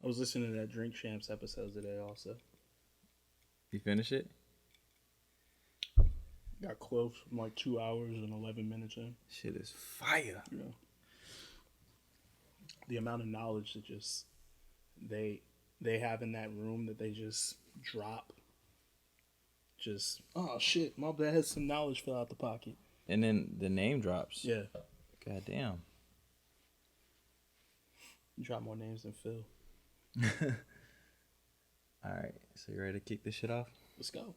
I was listening to that Drink Champs episode today also. You finish it? Got close, from like 2 hours and 11 minutes in. Shit is fire. You know, the amount of knowledge that just they have in that room that they just drop. Just, oh shit, my dad has some knowledge fell out the pocket. And then the name drops. Yeah. God damn. Drop more names than Phil. All right, so you ready to kick this shit off? Let's go.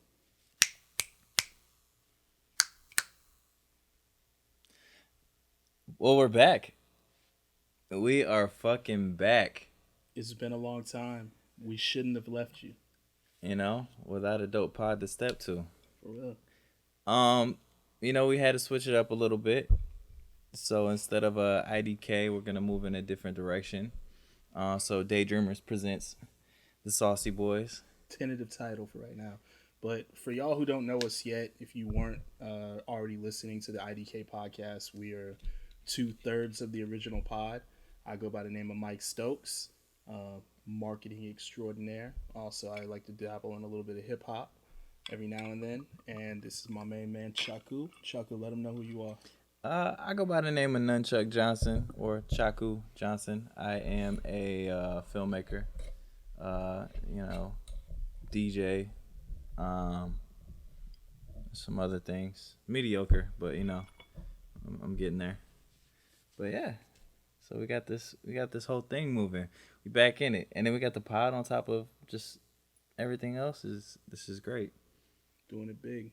Well, we're back. We are fucking back. It's been a long time. We shouldn't have left you. You know, without a dope pod to step to. For real. We had to switch it up a little bit. So instead of IDK, we're gonna move in a different direction. So DayDreamers presents the Saucy Boys. Tentative title for right now. But for y'all who don't know us yet, if you weren't already listening to the IDK podcast, we are 2/3 of the original pod. I go by the name of Mike Stokes, marketing extraordinaire. Also, I like to dabble in a little bit of hip hop every now and then. And this is my main man, Chuka. Chuka, let him know who you are. I go by the name of Nunchuck Johnson or Chaku Johnson. I am a filmmaker, DJ, some other things. Mediocre, but I'm getting there. But yeah, so we got this whole thing moving. We back in it, and then we got the pod on top of just everything else. This is great. Doing it big.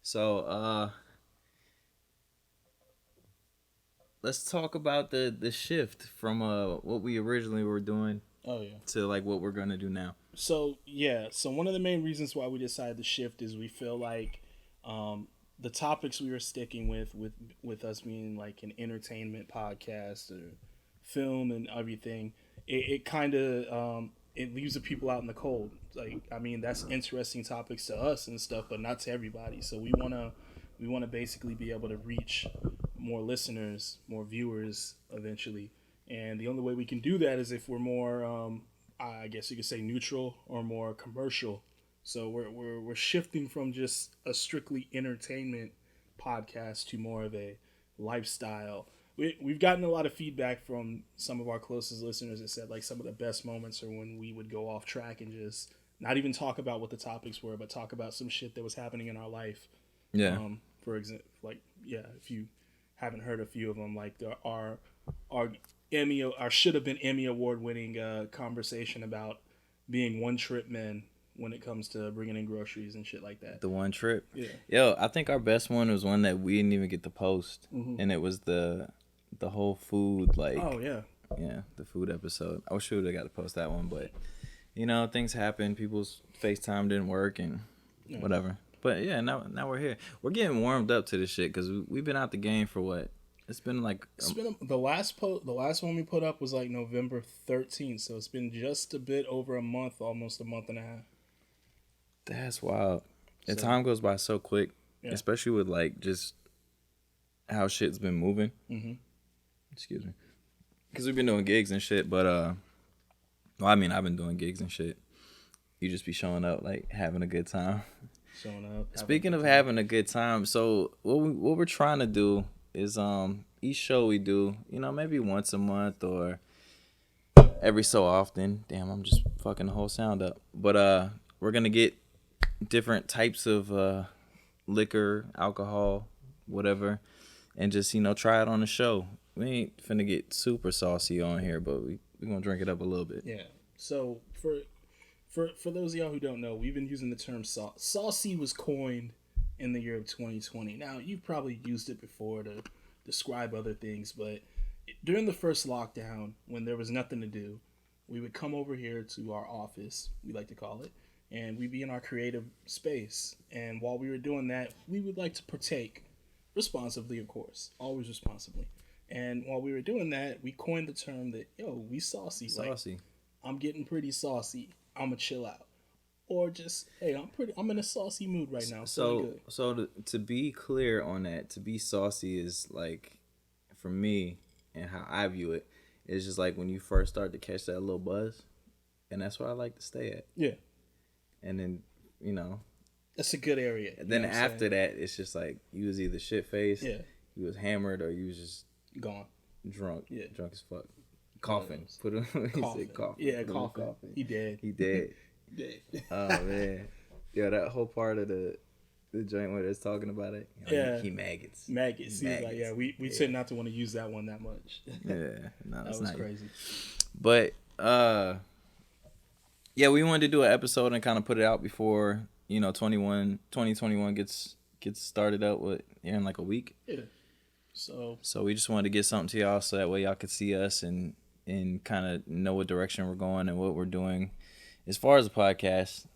So let's talk about the shift from what we originally were doing to like what we're gonna do now. So one of the main reasons why we decided to shift is we feel like the topics we were sticking with us being like an entertainment podcast or film and everything, it kind of it leaves the people out in the cold. Like, I mean, that's interesting topics to us and stuff, but not to everybody. So we wanna basically be able to reach more listeners, more viewers eventually. And the only way we can do that is if we're more, I guess you could say, neutral or more commercial. So we're shifting from just a strictly entertainment podcast to more of a lifestyle. We've gotten a lot of feedback from some of our closest listeners that said like some of the best moments are when we would go off track and just not even talk about what the topics were, but talk about some shit that was happening in our life. Yeah. For example, if you haven't heard a few of them, like our should have been Emmy award winning conversation about being one trip men when it comes to bringing in groceries and shit like that. The one trip. Yeah. Yo, I think our best one was one that we didn't even get to post, and it was the whole food like. Oh yeah. Yeah, the food episode. I wish we would have got to post that one, but things happen. People's FaceTime didn't work and whatever. But yeah, now we're here. We're getting warmed up to this shit because we've been out the game for what? It's been like the last one we put up was like November 13th, so it's been just a bit over a month, almost a month and a half. That's wild. The time goes by so quick, especially with like just how shit's been moving. Mm-hmm. Excuse me, because we've been doing gigs and shit. But I've been doing gigs and shit. You just be showing up, like having a good time. Showing up. Speaking of having a good time, so what we're trying to do is each show we do, maybe once a month or every so often. Damn, I'm just fucking the whole sound up. But we're gonna get different types of liquor, alcohol, whatever, and just try it on the show. We ain't finna get super saucy on here, but we gonna drink it up a little bit. Yeah. So for those of y'all who don't know, we've been using the term saucy was coined in the year of 2020. Now, you've probably used it before to describe other things, but during the first lockdown, when there was nothing to do, we would come over here to our office, we like to call it, and we'd be in our creative space. And while we were doing that, we would like to partake responsibly, of course, always responsibly. And while we were doing that, we coined the term that, we saucy. Saucy. Like, I'm getting pretty saucy. I'ma chill out. Or just, hey, I'm in a saucy mood right now. So to be clear on that, to be saucy is like, for me and how I view it, It's just like when you first start to catch that little buzz, and that's where I like to stay at. Yeah. And then, you know, that's a good area. Then after that, it's just like you was either shit faced, yeah, you was hammered, or you was just gone, drunk, yeah, drunk as fuck, coughing. Put him. He said coughing. Yeah, coughing. He dead. He dead. He dead. Oh man, yeah, that whole part of the joint where it's talking about it. You know, yeah, he maggots. Maggots. He was like, yeah, we tend not to want to use that one that much. Yeah, no, that was crazy. But yeah, we wanted to do an episode and kind of put it out before, you know, 2021 gets started up with in like a week. Yeah. So we just wanted to get something to y'all so that way y'all could see us and kind of know what direction we're going and what we're doing as far as the podcast.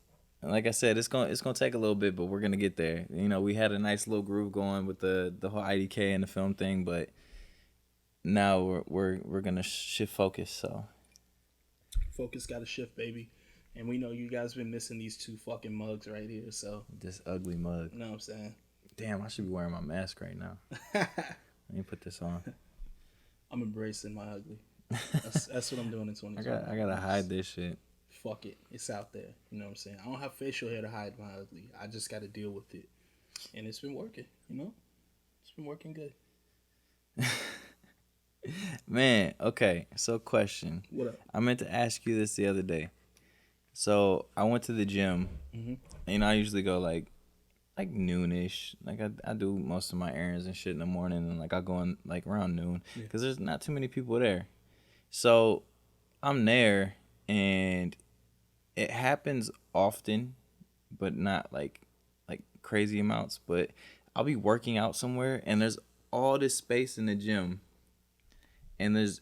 And like I said, it's gonna take a little bit, but we're gonna get there. You know, we had a nice little groove going with the whole IDK and the film thing, but now we're gonna shift focus. So focus got to shift, baby. And we know you guys been missing these 2 fucking mugs right here. So this ugly mug. You know what I'm saying? Damn, I should be wearing my mask right now. Let me put this on. I'm embracing my ugly. That's what I'm doing in 2020. I gotta hide this shit. Fuck it. It's out there. You know what I'm saying? I don't have facial hair to hide my ugly. I just got to deal with it. And it's been working, you know? It's been working good. Man, okay. So question. What up? I meant to ask you this the other day. So I went to the gym. Mm-hmm. And I usually go like noonish. Like I do most of my errands and shit in the morning, and like I go in like around noon because there's not too many people there. So I'm there, and it happens often, but not like crazy amounts. But I'll be working out somewhere, and there's all this space in the gym, and there's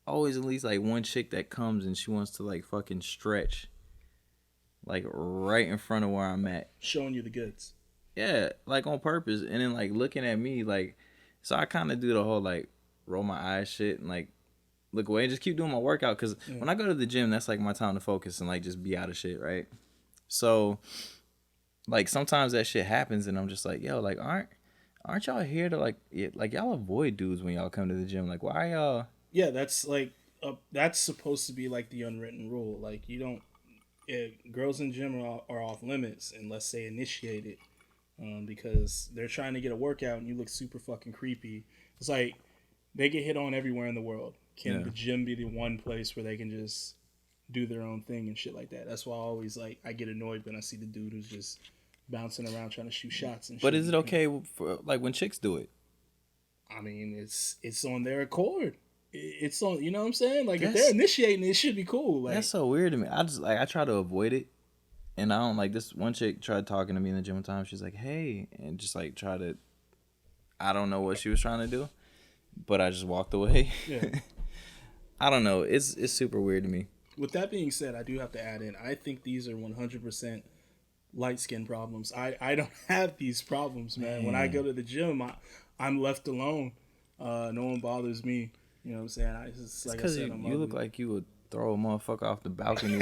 always at least like one chick that comes and she wants to like fucking stretch. Like right in front of where I'm at. Showing you the goods. Yeah, like on purpose. And then like looking at me like, so I kind of do the whole like roll my eyes shit and like look away and just keep doing my workout. Because when I go to the gym, that's like my time to focus and like just be out of shit, right? So like sometimes that shit happens and I'm just like, yo, like aren't y'all here to like y'all avoid dudes when y'all come to the gym? Like why y'all? Yeah, that's like, that's supposed to be like the unwritten rule. Like you don't. Girls in gym are off limits unless they initiate it, because they're trying to get a workout and you look super fucking creepy. It's like they get hit on everywhere in the world. Can the gym be the one place where they can just do their own thing and shit like that? That's why I always I get annoyed when I see the dude who's just bouncing around trying to shoot shots and shit. But is it okay for like when chicks do it? I mean, it's on their accord. It's on, you know what I'm saying? Like if they're initiating it should be cool. Like, that's so weird to me. I just I try to avoid it, and I don't like this. One chick tried talking to me in the gym one time. She's like, "Hey," and just like try to. I don't know what she was trying to do, but I just walked away. Yeah. I don't know. It's super weird to me. With that being said, I do have to add in. I think these are 100% light skin problems. I don't have these problems, man. When I go to the gym, I'm left alone. No one bothers me. You know what I'm saying? Because you look like you would throw a motherfucker off the balcony,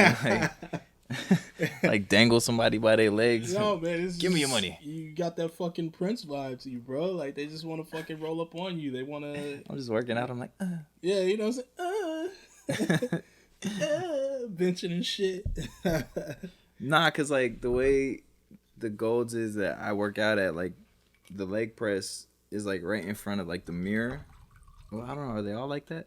like dangle somebody by their legs. No, man, give me your money. You got that fucking Prince vibe to you, bro. Like they just want to fucking roll up on you. They want to. I'm just working out. I'm like, yeah, you know what I'm saying? Benching and shit. Nah, cause like the way the Golds is that I work out at, like the leg press is like right in front of like the mirror. Well, I don't know. Are they all like that?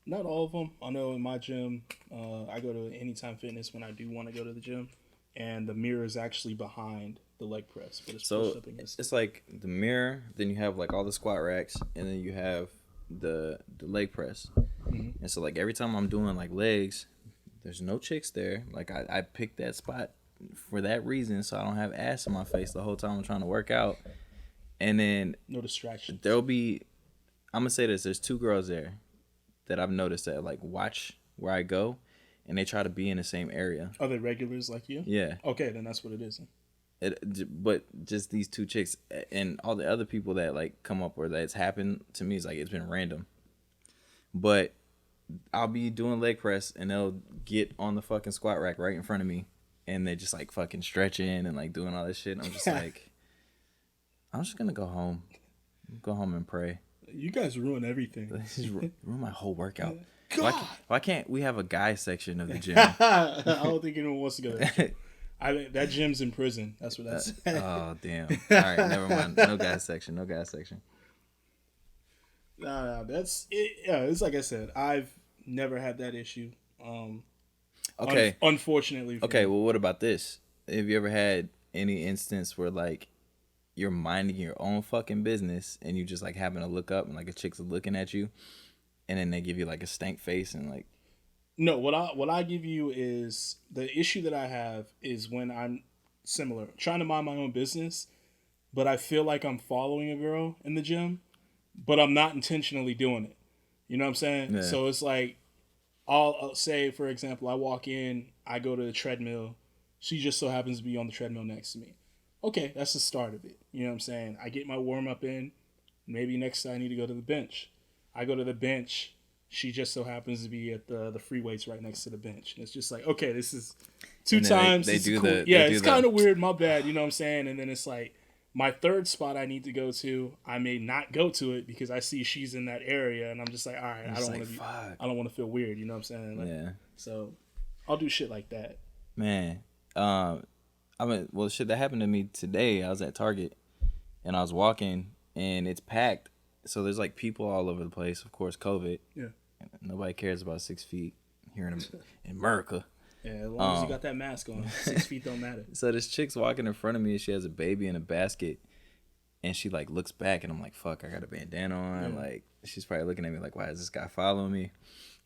Not all of them. I know in my gym, I go to Anytime Fitness when I do want to go to the gym, and the mirror is actually behind the leg press, but it's pushed up against it's like the mirror. Then you have like all the squat racks, and then you have the leg press. Mm-hmm. And so like every time I'm doing like legs, there's no chicks there. Like I picked that spot for that reason, so I don't have ass in my face the whole time I'm trying to work out. And then no distraction. There'll be. I'm gonna say this: there's 2 girls there that I've noticed that like watch where I go, and they try to be in the same area. Are they regulars like you? Yeah. Okay, then that's what it is. But just these 2 chicks and all the other people that like come up or that's happened to me is like it's been random. But I'll be doing leg press and they'll get on the fucking squat rack right in front of me, and they're just like fucking stretching and like doing all this shit. And I'm just like, I'm just gonna go home and pray. You guys ruin everything. This ruin my whole workout. God. Why can't we have a guy section of the gym? I don't think anyone wants to go to that gym. That gym's in prison. That's what that's. Oh damn! All right, never mind. No guy section. No guy section. No, that's it. Yeah, it's like I said. I've never had that issue. Okay. Unfortunately. Okay. Well, what about this? Have you ever had any instance where like you're minding your own fucking business and you just like happen to look up and like a chick's looking at you, and then they give you like a stank face and like. No, what I give you is the issue that I have is when I'm similar, trying to mind my own business, but I feel like I'm following a girl in the gym, but I'm not intentionally doing it. You know what I'm saying? Yeah. So it's like, I'll say, for example, I walk in, I go to the treadmill, she just so happens to be on the treadmill next to me. Okay, that's the start of it. You know what I'm saying? I get my warm up in, maybe next time I need to go to the bench. I go to the bench. She just so happens to be at the free weights right next to the bench. And it's just like, okay, this is two times. They do cool. It's kind of weird. My bad. You know what I'm saying? And then it's like my third spot I need to go to. I may not go to it because I see she's in that area, and I'm just like, all right, I don't want to feel weird. You know what I'm saying? Like, yeah. So I'll do shit like that. Man, shit that happened to me today. I was at Target, and I was walking, and it's packed. So there's like people all over the place. Of course, COVID. Yeah. Nobody cares about 6 feet here in America. Yeah, as long as you got that mask on, 6 feet don't matter. So this chick's walking in front of me and she has a baby in a basket, and she like looks back and I'm like, fuck, I got a bandana on. Yeah. Like she's probably looking at me like, why is this guy following me?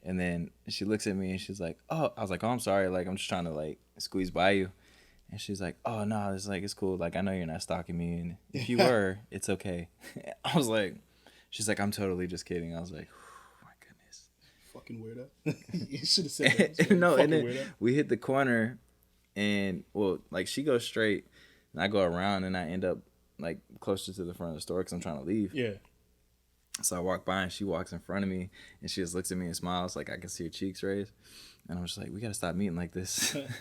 And then she looks at me and she's like, oh, I was like, oh, I'm sorry. Like, I'm just trying to like squeeze by you. And she's like, oh no, it's cool. Like, I know you're not stalking me. And if you were, it's okay. I was like, she's like, I'm totally just kidding. I was like, fucking weirdo. You should have said that. No, and then weirdo. We hit the corner, and well, like she goes straight, and I go around, and I end up like closer to the front of the store because I'm trying to leave. Yeah. So I walk by, and she walks in front of me, and she just looks at me and smiles, like I can see her cheeks raised, and I'm just like, we gotta stop meeting like this. And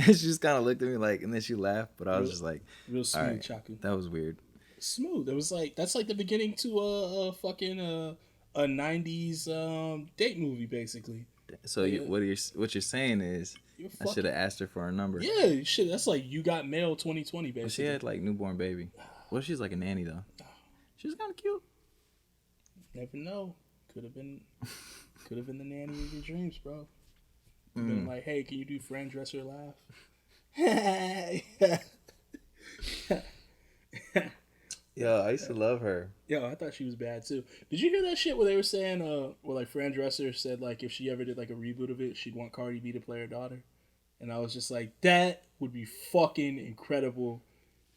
she just kind of looked at me like, and then she laughed, but I was just like, real smooth, right, Chaku. That was weird. Smooth. It was like that's like the beginning to a fucking a 90s date movie, basically. So yeah. What you're saying is I should have asked her for her number. Yeah, you should. That's like You Got Mail 2020, basically. Well, she had like newborn baby. Well, she's like a nanny though. She's kind of cute. Never know. Could have been the nanny of your dreams, bro. Been like, hey, can you do friend dresser laugh? Yo, I used to love her. Yo, I thought she was bad too. Did you hear that shit where they were saying, where like Fran Dresser said like if she ever did like a reboot of it, she'd want Cardi B to play her daughter? And I was just like, that would be fucking incredible,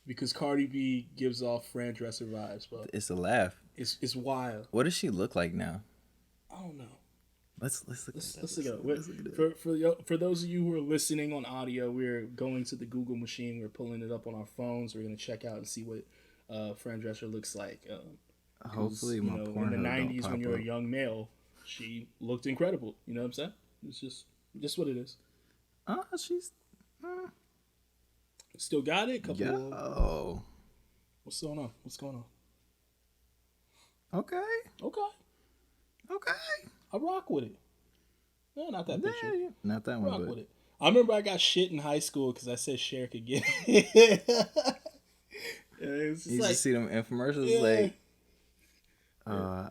because Cardi B gives off Fran Dresser vibes, bro. It's a laugh. It's wild. What does she look like now? I don't know. Let's look it up. For those of you who are listening on audio, we're going to the Google machine. We're pulling it up on our phones. We're gonna check out and see what Fran Dresser looks like. Hopefully, my porn in the 90s when you're a young male, she looked incredible. You know what I'm saying? It's just what it is. She's still got it. Yo. What's going on? Okay. I rock with it. No, not that picture. Yeah. Not that one. Rock with it. I remember I got shit in high school because I said Cher could get it. You like, see them infomercials, yeah.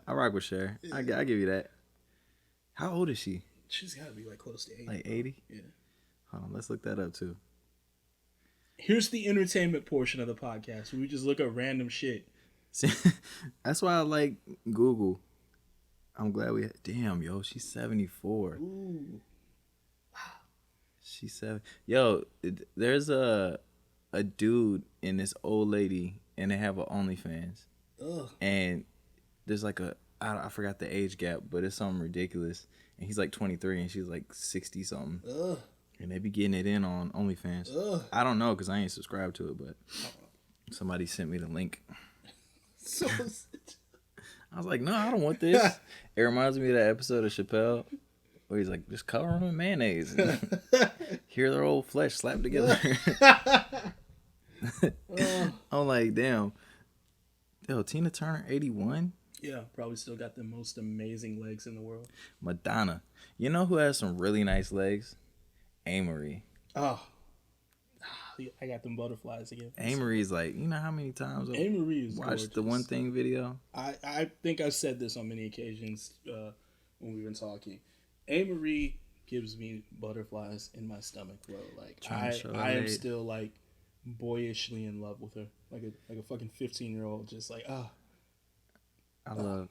I rock with Cher. Yeah. I give you that. How old is she? She's got to be like close to 80. Like 80? Yeah. Hold on, let's look that up too. Here's the entertainment portion of the podcast where we just look at random shit. See, that's why I like Google. I'm glad damn, yo, she's 74. Ooh. Wow. She's 7. Yo, there's a dude and this old lady, and they have an OnlyFans. Ugh. And there's like I forgot the age gap, but it's something ridiculous. And he's like 23 and she's like 60 something. Ugh. And they be getting it in on OnlyFans. Ugh. I don't know because I ain't subscribed to it, but somebody sent me the link. So I was like, no, I don't want this. It reminds me of that episode of Chappelle where he's like, just cover them in mayonnaise. Hear their old flesh slap together. I'm like, damn. Yo, Tina Turner, 81. Yeah, probably still got the most amazing legs in the world. Madonna. You know who has some really nice legs? Amory. Oh, I got them butterflies again. Amory's like, you know how many times I've Amory is watched gorgeous. the One Thing video? I think I've said this on many occasions when we've been talking. Amory gives me butterflies in my stomach, bro. Like I am still like boyishly in love with her, like a fucking 15-year-old, just like I love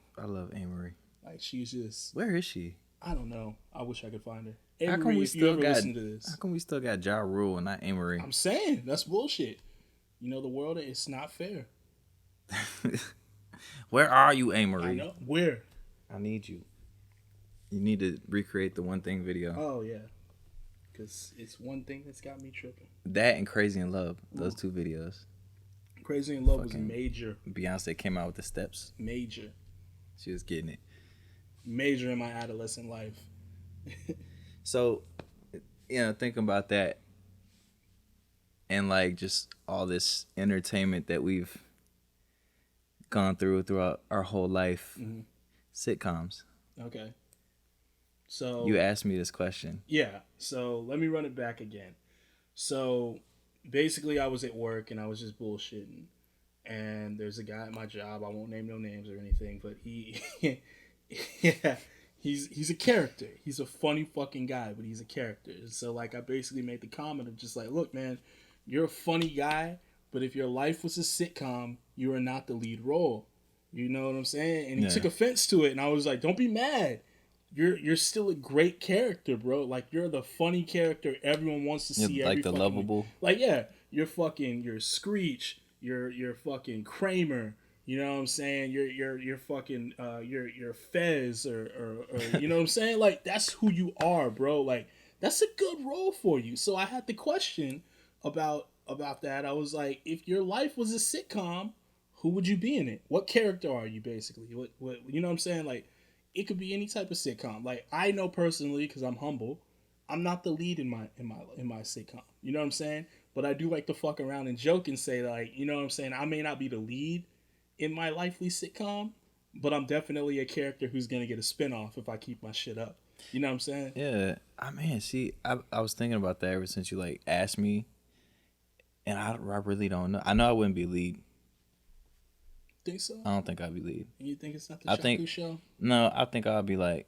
Amory. Like she's just. Where is she? I don't know. I wish I could find her. How Amory, come we if still you ever got? listen to this, How come we still got Ja Rule and not Amory? I'm saying that's bullshit. You know the world is not fair. Where are you, Amory? I know where. I need you. You need to recreate the One Thing video. Oh yeah, because it's one thing that's got me tripping. That and Crazy in Love, those two videos. Crazy in Love was major. Beyonce came out with the steps. Major. She was getting it. Major in my adolescent life. So, thinking about that and like just all this entertainment that we've gone throughout our whole life, sitcoms. Okay. So you asked me this question. Yeah. So let me run it back again. So basically, I was at work and I was just bullshitting, and there's a guy at my job. I won't name no names or anything, but he, yeah. He's a character. He's a funny fucking guy, but he's a character. So like I basically made the comment of just like, look, man, you're a funny guy, but if your life was a sitcom, you are not the lead role. You know what I'm saying? And he took offense to it, and I was like, don't be mad. You're still a great character, bro. Like you're the funny character everyone wants to see. Like the lovable. Like you're Screech. You're fucking Kramer. You know what I'm saying? You're fucking you're Fez or you know what I'm saying? Like that's who you are, bro. Like that's a good role for you. So I had the question about that. I was like, if your life was a sitcom, who would you be in it? What character are you basically? What you know what I'm saying? Like it could be any type of sitcom. Like I know personally, because I'm humble, I'm not the lead in my sitcom. You know what I'm saying? But I do like to fuck around and joke and say like, you know what I'm saying? I may not be the lead in my lively sitcom, but I'm definitely a character who's gonna get a spinoff if I keep my shit up. You know what I'm saying? Yeah. I was thinking about that ever since you like asked me, and I really don't know. I know I wouldn't be lead. Think so? I don't think I'd be lead. You think it's not the Chaku show? No, I think I'd be like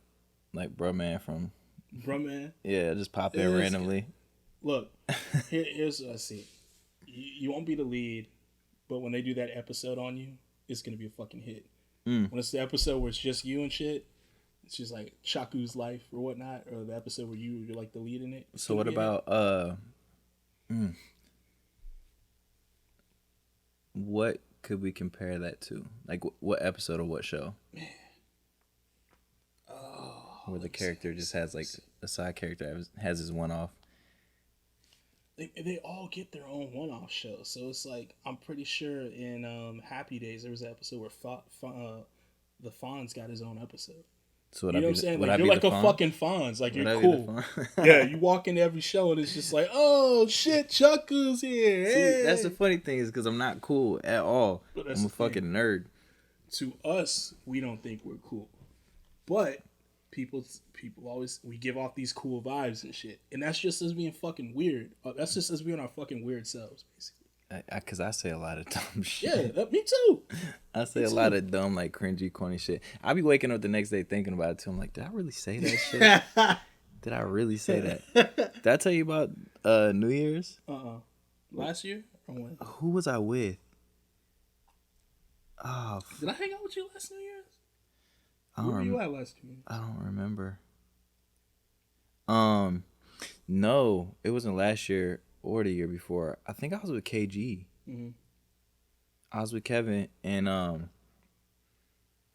Bruh Man from. Bruh Man? Yeah, just pop in randomly. Look, here's what I see. You won't be the lead, but when they do that episode on you, it's gonna be a fucking hit. When it's the episode where it's just you and shit, it's just like Chaku's life or whatnot, or the episode where you're like the lead in it. So what about what could we compare that to? Like what episode or what show? Man. Oh, where the character just has like a side character has his one off. They all get their own one-off shows, so it's like I'm pretty sure in Happy Days there was an episode where the Fonz got his own episode. So you know what I'm saying? Like you're like a fucking Fonz, like you're cool. Yeah, you walk into every show and it's just like, oh shit, Chucka's here. See, hey. That's the funny thing is because I'm not cool at all. I'm a fucking nerd. To us, we don't think we're cool, but people always, we give off these cool vibes and shit, and that's just us being fucking weird. That's just us being our fucking weird selves, basically. Because I say a lot of dumb shit. Yeah, me too. I say a lot of dumb, like cringy, corny shit. I be waking up the next day thinking about it too. I'm like, did I really say that shit? Did I really say that? Did I tell you about New Year's? Last year or when? Who was I with? Oh, did I hang out with you last New Year's? Where were you at last New Year's? I don't remember. No, it wasn't last year or the year before. I think I was with KG. Mm-hmm. I was with Kevin, and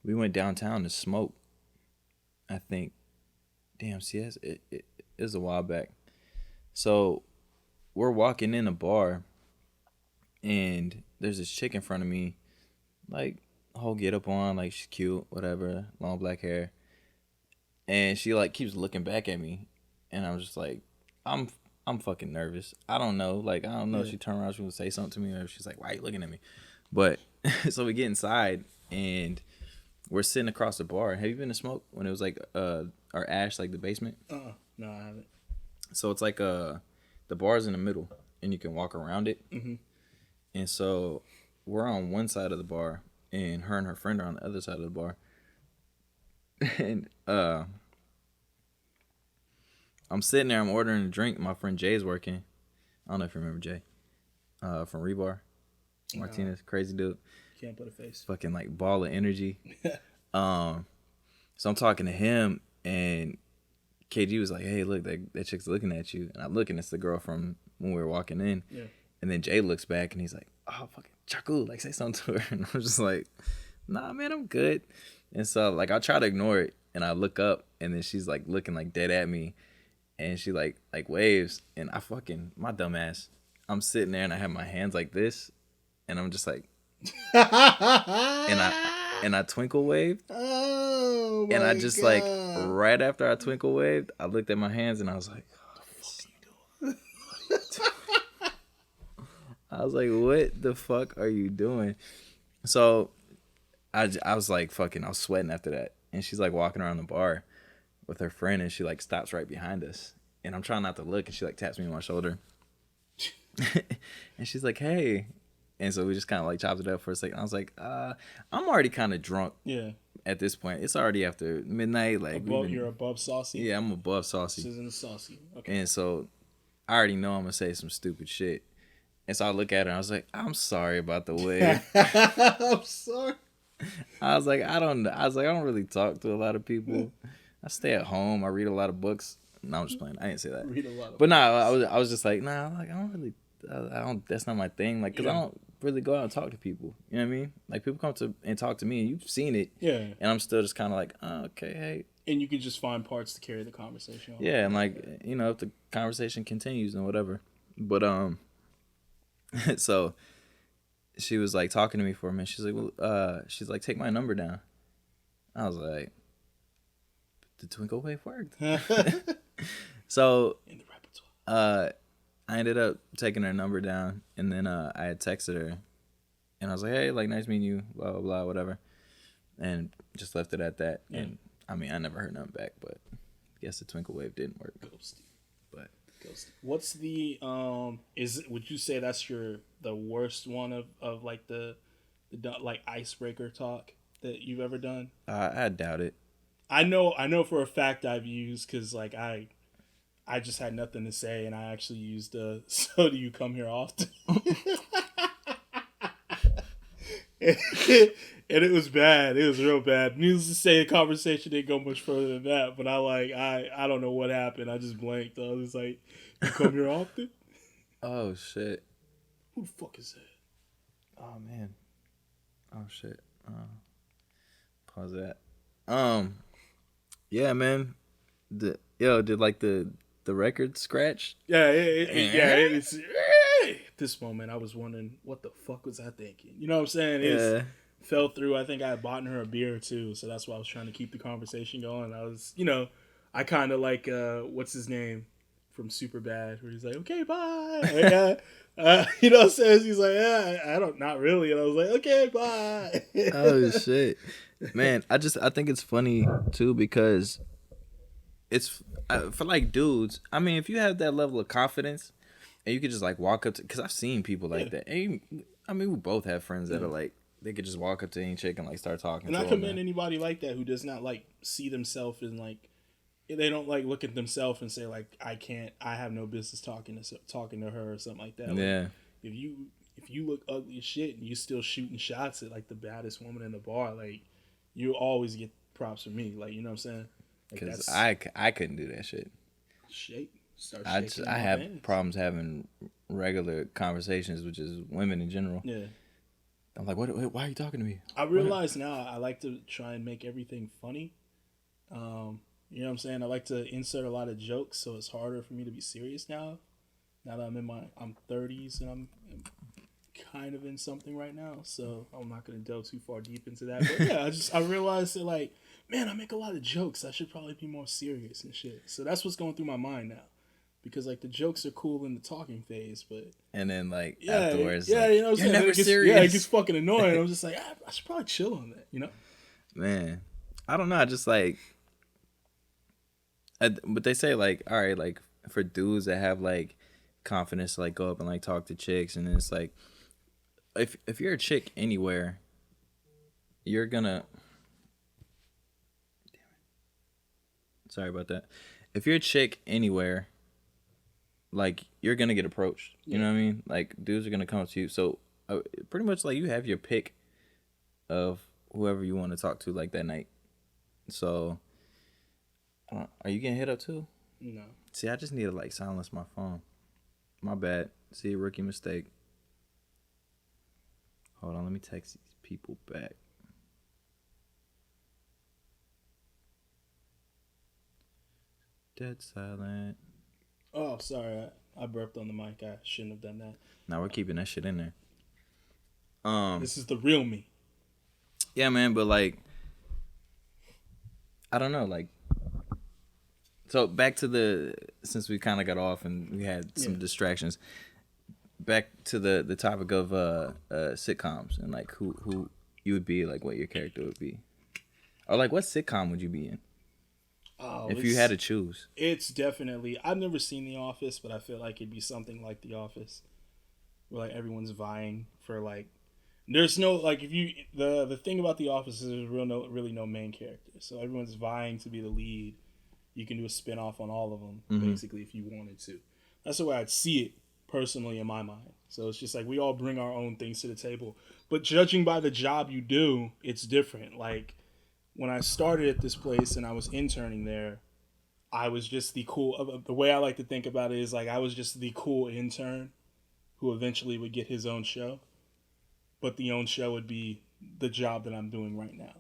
we went downtown to smoke. I think. Damn, CS, it was a while back. So we're walking in a bar, and there's this chick in front of me, like whole get up on, like she's cute, whatever, long black hair, and she like keeps looking back at me, and I'm just like, I'm fucking nervous. I don't know. Like, I don't know if she turned around, she would say something to me, or if she's like, why are you looking at me? But So we get inside and we're sitting across the bar. Have you been to Smoke when it was like or Ash, like the basement? No, I haven't. So it's like the bar's in the middle and you can walk around it. Mm-hmm. And so we're on one side of the bar and her friend are on the other side of the bar. And I'm sitting there, I'm ordering a drink. My friend Jay's working. I don't know if you remember Jay. From Rebar. Martinez, crazy dude. Can't put a face. Fucking like ball of energy. So I'm talking to him and KG was like, hey, look, that chick's looking at you. And I look and it's the girl from when we were walking in. Yeah. And then Jay looks back and he's like, oh, fucking Chaku, like say something to her. And I'm just like, nah, man, I'm good. And so like I try to ignore it and I look up and then she's like looking like dead at me. And she like waves and I fucking, my dumb ass, I'm sitting there and I have my hands like this and I'm just like, and I twinkle waved. Oh my and I just God. like right after I twinkle waved, I looked at my hands and I was like, what the fuck are you doing? I was like, what the fuck are you doing? So I was like fucking, I was sweating after that. And she's like walking around the bar with her friend and she like stops right behind us. And I'm trying not to look and she like taps me on my shoulder. And she's like, hey. And so we just kind of like chopped it up for a second. I was like, I'm already kind of drunk. Yeah. At this point, it's already after midnight. Like you're above Saucy. Yeah, I'm above Saucy. This isn't Saucy. Okay. And so I already know I'm gonna say some stupid shit. And so I look at her and I was like, I'm sorry about the wave. I'm sorry. I was like, I don't really talk to a lot of people. I stay at home. I read a lot of books. No, I'm just playing. I didn't say that. Read a lot of but no, I was just like, nah, like I don't. That's not my thing. Like, cause I don't really go out and talk to people. You know what I mean? Like people come to and talk to me, and you've seen it. Yeah. And I'm still just kind of like, oh, okay, hey. And you can just find parts to carry the conversation on. Yeah, and like if the conversation continues and whatever. But so she was like talking to me for a minute. She's like, well, she's like, take my number down. I was like, the twinkle wave worked. So in the repertoire. I ended up taking her number down, and then I had texted her, and I was like, hey, like nice meeting you, blah blah blah, whatever, and just left it at that. Yeah. And I mean, I never heard nothing back, but I guess the twinkle wave didn't work. Ghosty. But ghosty. What's the would you say that's the worst one of like the like icebreaker talk that you've ever done? I doubt it. I know for a fact I've used, because like I just had nothing to say and I actually used so do you come here often? And it was bad. It was real bad. Needless to say, the conversation didn't go much further than that. But I don't know what happened. I just blanked. I was like, you come here often? Oh shit. Who the fuck is that? Oh man. Oh shit. Pause that. Yeah, man. Did like the record scratch? Yeah, it's this moment I was wondering what the fuck was I thinking? You know what I'm saying? It fell through. I think I had bought her a beer too, so that's why I was trying to keep the conversation going. I was, I kind of like what's his name from Superbad, where he's like, okay, bye. You know what I'm saying? He's like, I don't, not really. And I was like, okay, bye. Oh shit, man. I think it's funny too because it's for like dudes. I mean, if you have that level of confidence and you could just like walk up to, because I've seen people like that. And I mean, we both have friends that are like, they could just walk up to any chick and like start talking. And I commend anybody like that who does not like see themselves in like, they don't like look at themselves and say like, I have no business talking to her or something like that. Yeah. Like, if you look ugly as shit and you still shooting shots at like the baddest woman in the bar, like you always get props from me. Like, you know what I'm saying? Because I couldn't do that shit. I have problems having regular conversations with just women in general. Yeah. I'm like, why are you talking to me? I realize now I like to try and make everything funny. You know what I'm saying? I like to insert a lot of jokes, so it's harder for me to be serious now. Now that I'm 30s and I'm kind of in something right now, so I'm not going to delve too far deep into that. But yeah, I realized that like, man, I make a lot of jokes. I should probably be more serious and shit. So that's what's going through my mind now. because like the jokes are cool in the talking phase, but and then like yeah, afterwards, yeah, like, you know what I'm saying? never serious. Yeah, it gets fucking annoying. I'm just like, I should probably chill on that, you know? Man, I don't know. I just like, but they say like, all right, like for dudes that have like confidence to like go up and like talk to chicks, and it's like, if you're a chick anywhere, you're gonna. Damn it. Sorry about that. If you're a chick anywhere, like you're gonna get approached. You know what I mean? Like dudes are gonna come up to you. So pretty much like you have your pick of whoever you want to talk to like that night. So are you getting hit up too? No. See, I just need to like silence my phone. My bad. See, rookie mistake. Hold on, let me text these people back. Dead silent. Oh, sorry. I burped on the mic. I shouldn't have done that. Now we're keeping that shit in there. This is the real me. Yeah, man, but like, I don't know, like, so back to since we kind of got off and we had some distractions, back to the topic of sitcoms and like who you would be, like what your character would be, or like what sitcom would you be in? Oh, if you had to choose. It's definitely, I've never seen The Office, but I feel like it'd be something like The Office, where like everyone's vying for like, there's no like, if you the thing about The Office is there's really no main character, so everyone's vying to be the lead. You can do a spin-off on all of them, basically, if you wanted to. That's the way I'd see it personally in my mind. So it's just like we all bring our own things to the table, but judging by the job you do, it's different. Like when I started at this place and I was interning there, I was just the way I like to think about it is like I was just the cool intern who eventually would get his own show, but the own show would be the job that I'm doing right now.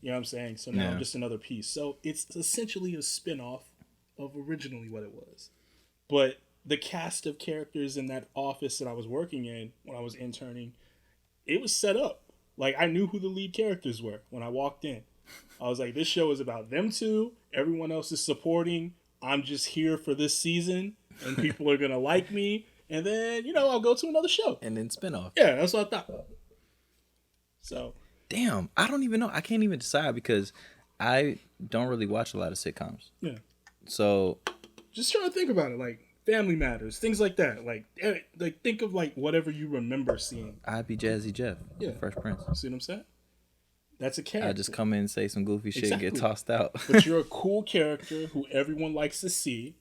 You know what I'm saying? So now I'm just another piece. So it's essentially a spin-off of originally what it was. But the cast of characters in that office that I was working in when I was interning, it was set up. Like I knew who the lead characters were when I walked in. I was like, this show is about them two. Everyone else is supporting. I'm just here for this season, and people are going to like me. And then, you know, I'll go to another show. And then spin off. Yeah, that's what I thought. So. Damn, I don't even know. I can't even decide because I don't really watch a lot of sitcoms. Yeah. So. Just trying to think about it. Like, Family Matters, things like that. Like think of, like, whatever you remember seeing. I'd be Jazzy Jeff. Yeah. Fresh Prince. See what I'm saying? That's a character. I just come in and say some goofy shit and get tossed out. But you're a cool character who everyone likes to see.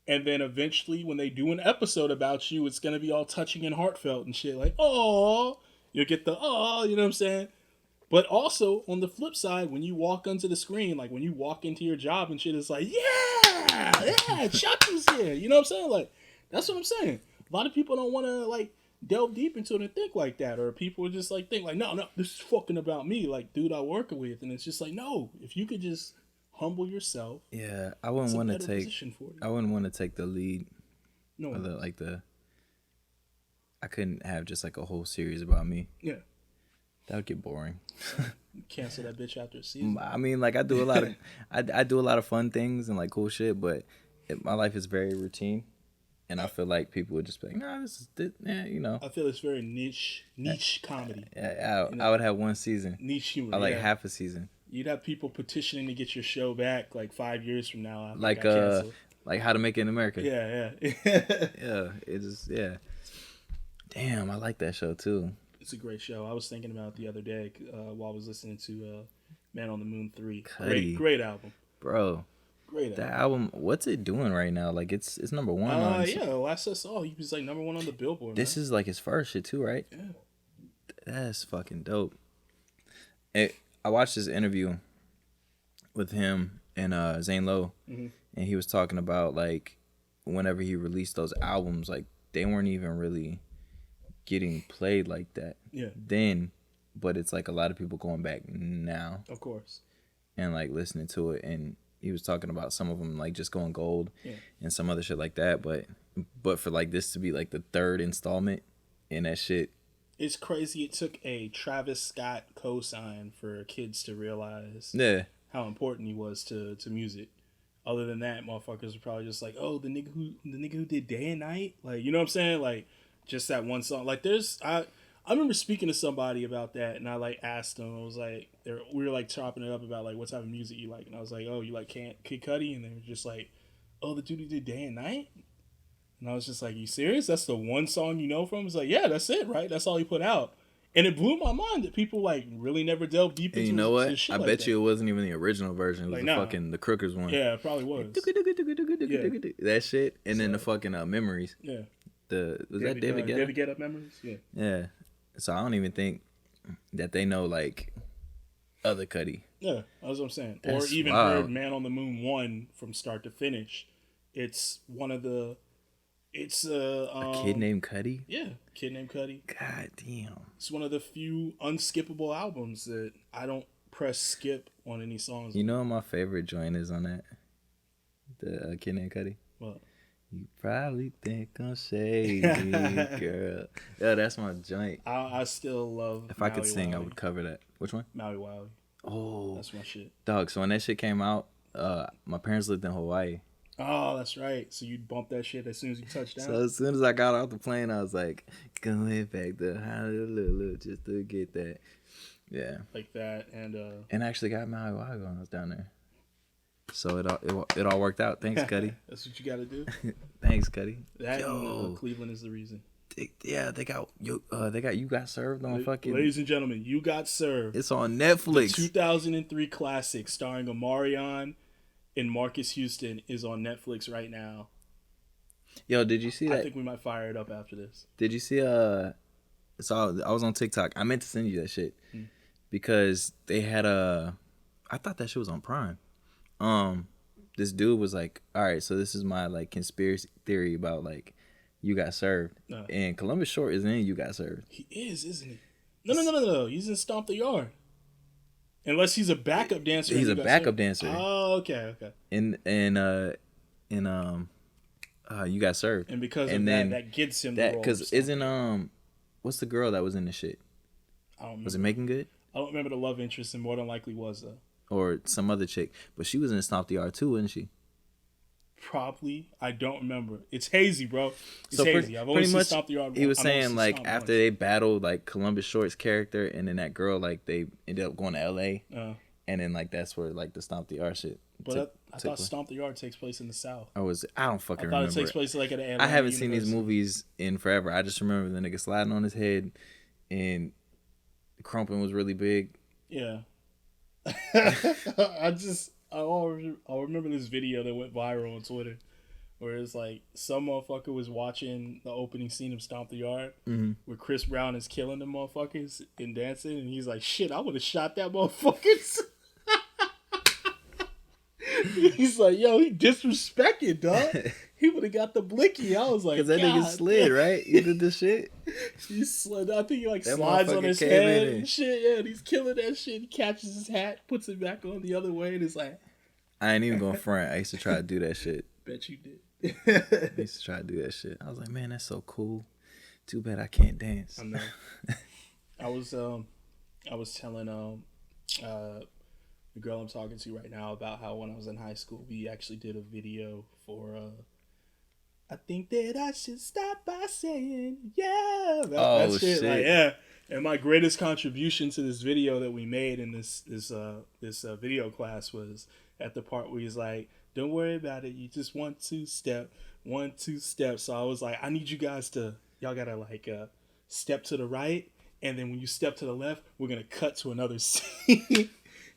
And then eventually when they do an episode about you, it's going to be all touching and heartfelt and shit. Like, oh, you'll get the, oh, you know what I'm saying? But also, on the flip side, when you walk onto the screen, like when you walk into your job and shit, it's like, yeah, Chuck is here. You know what I'm saying? Like, that's what I'm saying. A lot of people don't want to, like, delve deep into it and think like that, or people just like think like, no, this is fucking about me, like dude I work with, and it's just like, no, if you could just humble yourself. Yeah, I wouldn't want to take the lead. No, I couldn't have just like a whole series about me. Yeah, that would get boring. Cancel that bitch after a season. I mean, like I do a lot of I do a lot of fun things and like cool shit, but my life is very routine. And I feel like people would just be like, nah, you know. I feel it's very niche comedy. I would have one season. Niche humor. Or like half a season. You'd have people petitioning to get your show back like 5 years from now. Like How to Make It in America. Yeah. Yeah, it just, yeah. Damn, I like that show too. It's a great show. I was thinking about it the other day while I was listening to Man on the Moon 3. Great album. Bro. Great that album, what's it doing right now? Like it's number one on. Yeah, last I saw, he was like number one on the Billboard. This is like his first shit too, right? Yeah, that's fucking dope. I watched this interview with him and Zane Lowe, and he was talking about like whenever he released those albums, like they weren't even really getting played like that. Yeah. Then, but it's like a lot of people going back now, of course, and like listening to it and. He was talking about some of them like just going gold and some other shit like that, but for like this to be like the third installment in that shit, it's crazy. It took a Travis Scott cosign for kids to realize how important he was to music. other than that, motherfuckers were probably just like, oh, the nigga who did Day and Night, like, you know what I'm saying? Like, just that one song. Like, I remember speaking to somebody about that, and I like asked them. I was like, we were like chopping it up about like what type of music you like, and I was like, oh, you like Kid Cudi, and they were just like, oh, the dude who did Day and Night. And I was just like, you serious? That's the one song you know from? It's like, yeah, that's it, right? That's all he put out. And it blew my mind that people like really never delved deep into. And you know what? Shit I like bet that. you it wasn't even the original version. It was Like, the nah. fucking the Crookers one. Yeah, it probably was. That shit, and then the fucking Memories. Yeah. Was that David Guetta? David Guetta Memories. Yeah. Yeah. So I don't even think that they know like other Cudi. Yeah, that's what I'm saying. That's or even wild. heard Man on the Moon 1 from start to finish. It's one of the. It's A Kid Named Cudi. Yeah, Kid Named Cudi. God damn. It's one of the few unskippable albums that I don't press skip on any songs. You know what my favorite joint is on that? The Kid Named Cudi. What? You probably think I'm shady, girl. Yeah, that's my joint. I still love. If I could sing, I would cover that. Which one? Maui Wowie. Oh, That's my shit. dog. So when that shit came out, my parents lived in Hawaii. Oh, that's right. So you'd bump that shit as soon as you touched down. So as soon as I got off the plane, I was like, going back to Honolulu just to get that. Yeah. Like that, and I actually got Maui Wowie when I was down there. So it all worked out. Thanks, Cudi. That's what you got to do. Thanks, Cudi. That and, Cleveland is the reason. They got You Got Served on fucking. Ladies and gentlemen, You Got Served. It's on Netflix. The 2003 classic starring Omarion and Marcus Houston is on Netflix right now. Yo, did you see that? I think we might fire it up after this. Did you see So I was on TikTok. I meant to send you that shit because they had I thought that shit was on Prime. This dude was like, all right, so this is my like conspiracy theory about like You Got Served. And Columbus Short is in You Got Served. He is, isn't he? No. He's in Stomp the Yard. Unless he's a backup dancer. He's a backup dancer. Oh, okay. In You Got Served. And because of that gets him the role. Because isn't what's the girl that was in the shit? I don't remember. Was it Making Good? I don't remember the love interest, and more than likely was or some other chick, but she was in Stomp the Yard too, wasn't she? Probably. I don't remember. It's hazy, bro. It's so hazy. I've always seen Stomp the Yard. He was saying like after they battled like Columbus Short's character, and then that girl like they ended up going to L.A. And then like that's where like the Stomp the Yard shit. But I thought Stomp the Yard takes place in the South. I don't fucking remember. I thought it takes place like at Atlanta I haven't University. seen these movies in forever. I just remember the nigga sliding on his head, and the crumping was really big. Yeah. I'll remember this video that went viral on Twitter where it's like some motherfucker was watching the opening scene of Stomp the Yard where Chris Brown is killing the motherfuckers and dancing, and he's like, shit, I would have shot that motherfuckers. He's like, yo, he disrespected, dog. He would have got the blicky. I was like, because that nigga slid, right? He did the shit. He slid. I think he like slides on his head and shit. Yeah, and he's killing that shit. He catches his hat, puts it back on the other way, and it's like, I ain't even going front. I used to try to do that shit. Bet you did. I used to try to do that shit. I was like, man, that's so cool. Too bad I can't dance. I know. I was telling the girl I'm talking to right now about how when I was in high school, we actually did a video for I think that I should stop by saying yeah. That shit. Like, yeah. And my greatest contribution to this video that we made in this video class was at the part where he's like, don't worry about it, you just 1 2 step, 1 2 step. So I was like, I need you guys y'all gotta like step to the right, and then when you step to the left, we're gonna cut to another scene.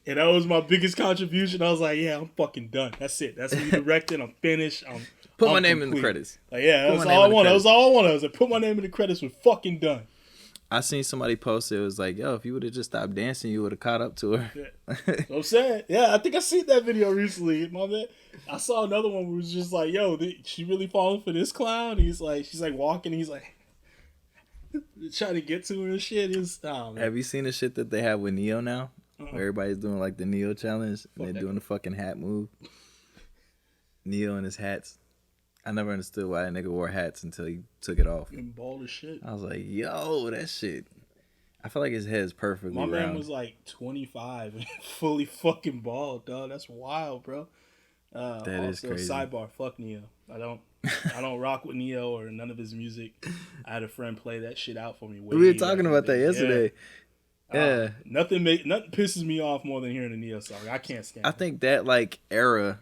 And that was my biggest contribution. I was like, yeah, I'm fucking done. That's it. That's me directing. I'm finished. Put my name in the credits. Like, yeah, that's all I wanted. That was all I wanted. I was like, put my name in the credits. We're fucking done. I seen somebody post it. It was like, yo, if you would have just stopped dancing, you would have caught up to her. Yeah. That's what I'm saying. Yeah, I think I seen that video recently. My man, I saw another one where it was just like, yo, she really falling for this clown? She's like walking. He's like trying to get to her and shit. Have you seen the shit that they have with Neo now? Where everybody's doing like the Neo challenge and they're doing the fucking hat move. Neo and his hats. I never understood why that nigga wore hats until he took it off. And bald as shit. I was like, yo, that shit. I feel like his head's perfectly round. My man was like 25 and fully fucking bald, dog. That's wild, bro. That is Also, crazy. sidebar, fuck Neo. I don't rock with Neo or none of his music. I had a friend play that shit out for me. We were talking about that yesterday. Yeah. Nothing pisses me off more than hearing a Neo song. I can't stand. I think that like era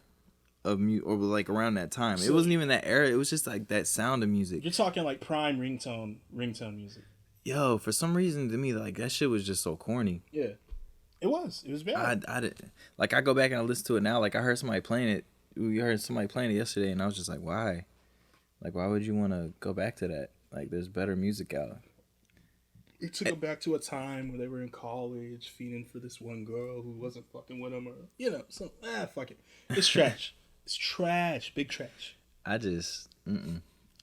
of music, or like around that time, it wasn't even that era. It was just like that sound of music. You're talking like prime ringtone music. Yo, for some reason to me, like that shit was just so corny. Yeah, it was bad. I didn't like. I go back and I listen to it now. Like I heard somebody playing it. We heard somebody playing it yesterday, and I was just like, why? Like, why would you want to go back to that? Like, there's better music out. It took them back to a time where they were in college, feeding for this one girl who wasn't fucking with them, or fuck it. It's trash. It's trash. Big trash. I just,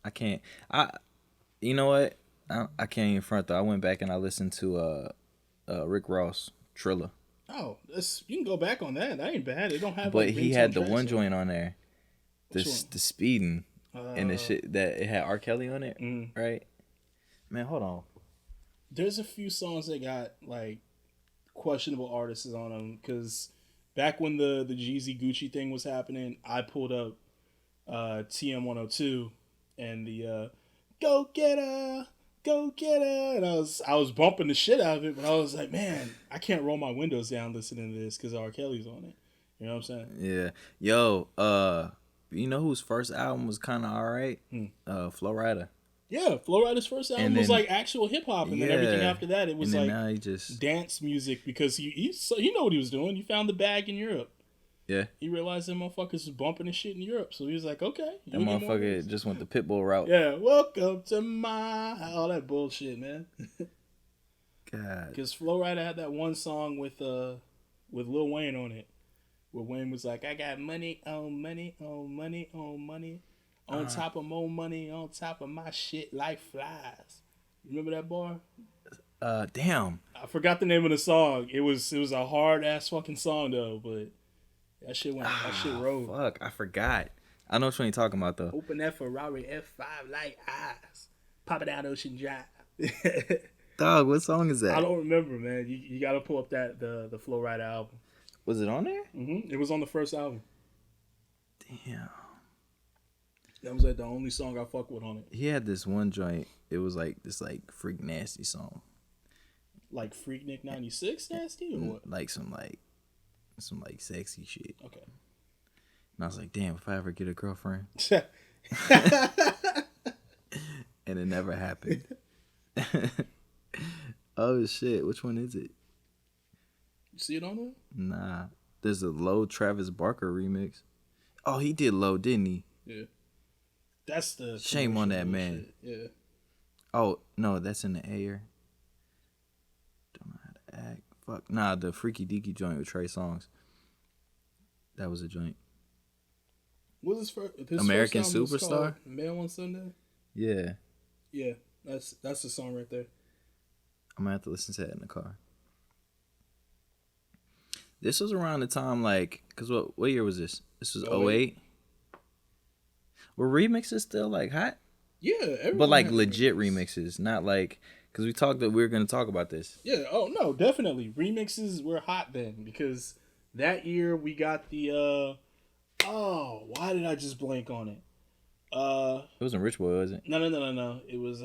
I can't. You know what? I can't even front though. I went back and I listened to Rick Ross, Trilla. Oh, you can go back on that. That ain't bad. It don't have. But like, he had the one joint on there, the speeding, and the shit that it had R. Kelly on it, right? Man, hold on. There's a few songs that got like questionable artists on them, because back when the Jeezy Gucci thing was happening, I pulled up TM102 and the Go Get Her, Go Get Her, and I was bumping the shit out of it, but I was like, man, I can't roll my windows down listening to this because R. Kelly's on it. You know what I'm saying? Yeah. Yo, you know whose first album was kind of alright? Flo Rida. Yeah, Flo Rida's first album was like actual hip hop, and then everything after that it was like now he just dance music, because he know what he was doing. He found the bag in Europe. Yeah. He realized that motherfuckers was bumping his shit in Europe, so he was like, okay. That motherfucker just went the Pitbull route. Yeah, welcome to all that bullshit, man. God. Because Flo Rida had that one song with Lil Wayne on it, where Wayne was like, I got money on money on money on money. On top of more money, on top of my shit, life flies. Remember that bar? Damn. I forgot the name of the song. It was a hard ass fucking song though, but that shit rolled. Fuck, I forgot. I know what you're talking about though. Open that Ferrari F5 like eyes. Pop it out Ocean Drive. Dog, what song is that? I don't remember, man. You gotta pull up the Flo Rida album. Was it on there? Mm-hmm. It was on the first album. Damn. That was like the only song I fuck with on it. He had this one joint. It was like this like freak nasty song. Like Freaknik 96 nasty or what? Like some sexy shit. Okay. And I was like, damn, if I ever get a girlfriend. And it never happened. Oh shit, which one is it? You see it on there? Nah. There's a Low Travis Barker remix. Oh, he did Low, didn't he? Yeah. That's the shame on that man. Shit. Yeah. Oh no, that's in the air. Don't know how to act. Fuck. Nah, the Freaky Deaky joint with Trey Songz. That was a joint. What was his American first album Superstar? Mail on Sunday? Yeah. Yeah. That's the song right there. I'm gonna have to listen to that in the car. This was around the time like, cause what year was this? This was 08. Were remixes still like hot? Yeah, but like legit remixes, not like, because we talked that we were gonna talk about this. Yeah, oh no, definitely remixes were hot then, because that year we got the why did I just blank on it? It wasn't Rich Boy, was it? No. It was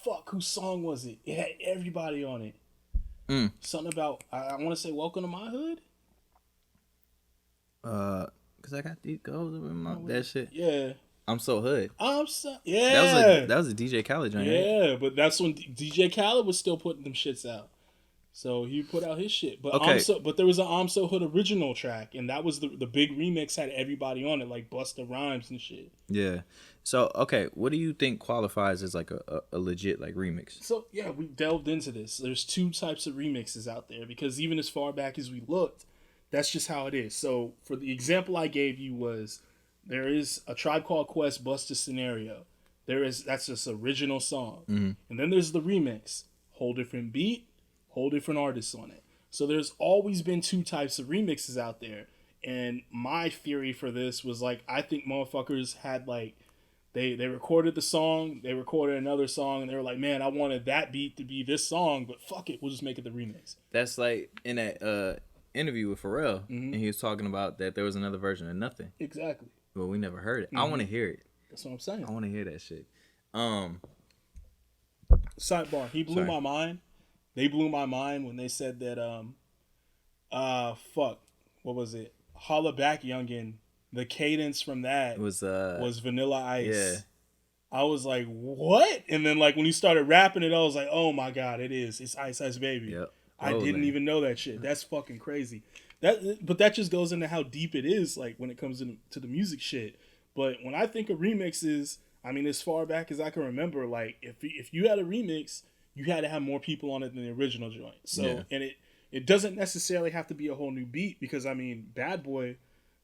fuck, whose song was it? It had everybody on it. Something about I want to say "Welcome to My Hood." Cause I got these goals in my that shit. Yeah. I'm so hood. Yeah. That was a DJ Khaled joint. Yeah, right? but that's when DJ Khaled was still putting them shits out. So he put out his shit. But okay. But there was an I'm So Hood original track, and that was the big remix, had everybody on it, like Busta Rhymes and shit. Yeah. So okay, what do you think qualifies as like a legit like remix? So yeah, we delved into this. There's two types of remixes out there, because even as far back as we looked, that's just how it is. So for the example I gave you was, there is a Tribe Called Quest Busta Scenario. That's just original song. Mm-hmm. And then there's the remix. Whole different beat, whole different artists on it. So there's always been two types of remixes out there. And my theory for this was like, I think motherfuckers had like, they recorded the song, they recorded another song, and they were like, man, I wanted that beat to be this song, but fuck it, we'll just make it the remix. That's like in that interview with Pharrell, and he was talking about that there was another version of Nothing. Exactly. Well, we never heard it. I want to hear it. That's what I'm saying. I want to hear that shit. Sidebar. He blew my mind. They blew my mind when they said that fuck, what was it? Holla Back Youngin. The cadence from that was Vanilla Ice. Yeah. I was like, what? And then like when he started rapping it, I was like, oh my god, it's Ice Ice Baby. Yep. I didn't even know that shit. That's fucking crazy. But that just goes into how deep it is, like when it comes to the music shit. But when I think of remixes, I mean, as far back as I can remember, like if you had a remix, you had to have more people on it than the original joint. So and it doesn't necessarily have to be a whole new beat, because I mean, Bad Boy,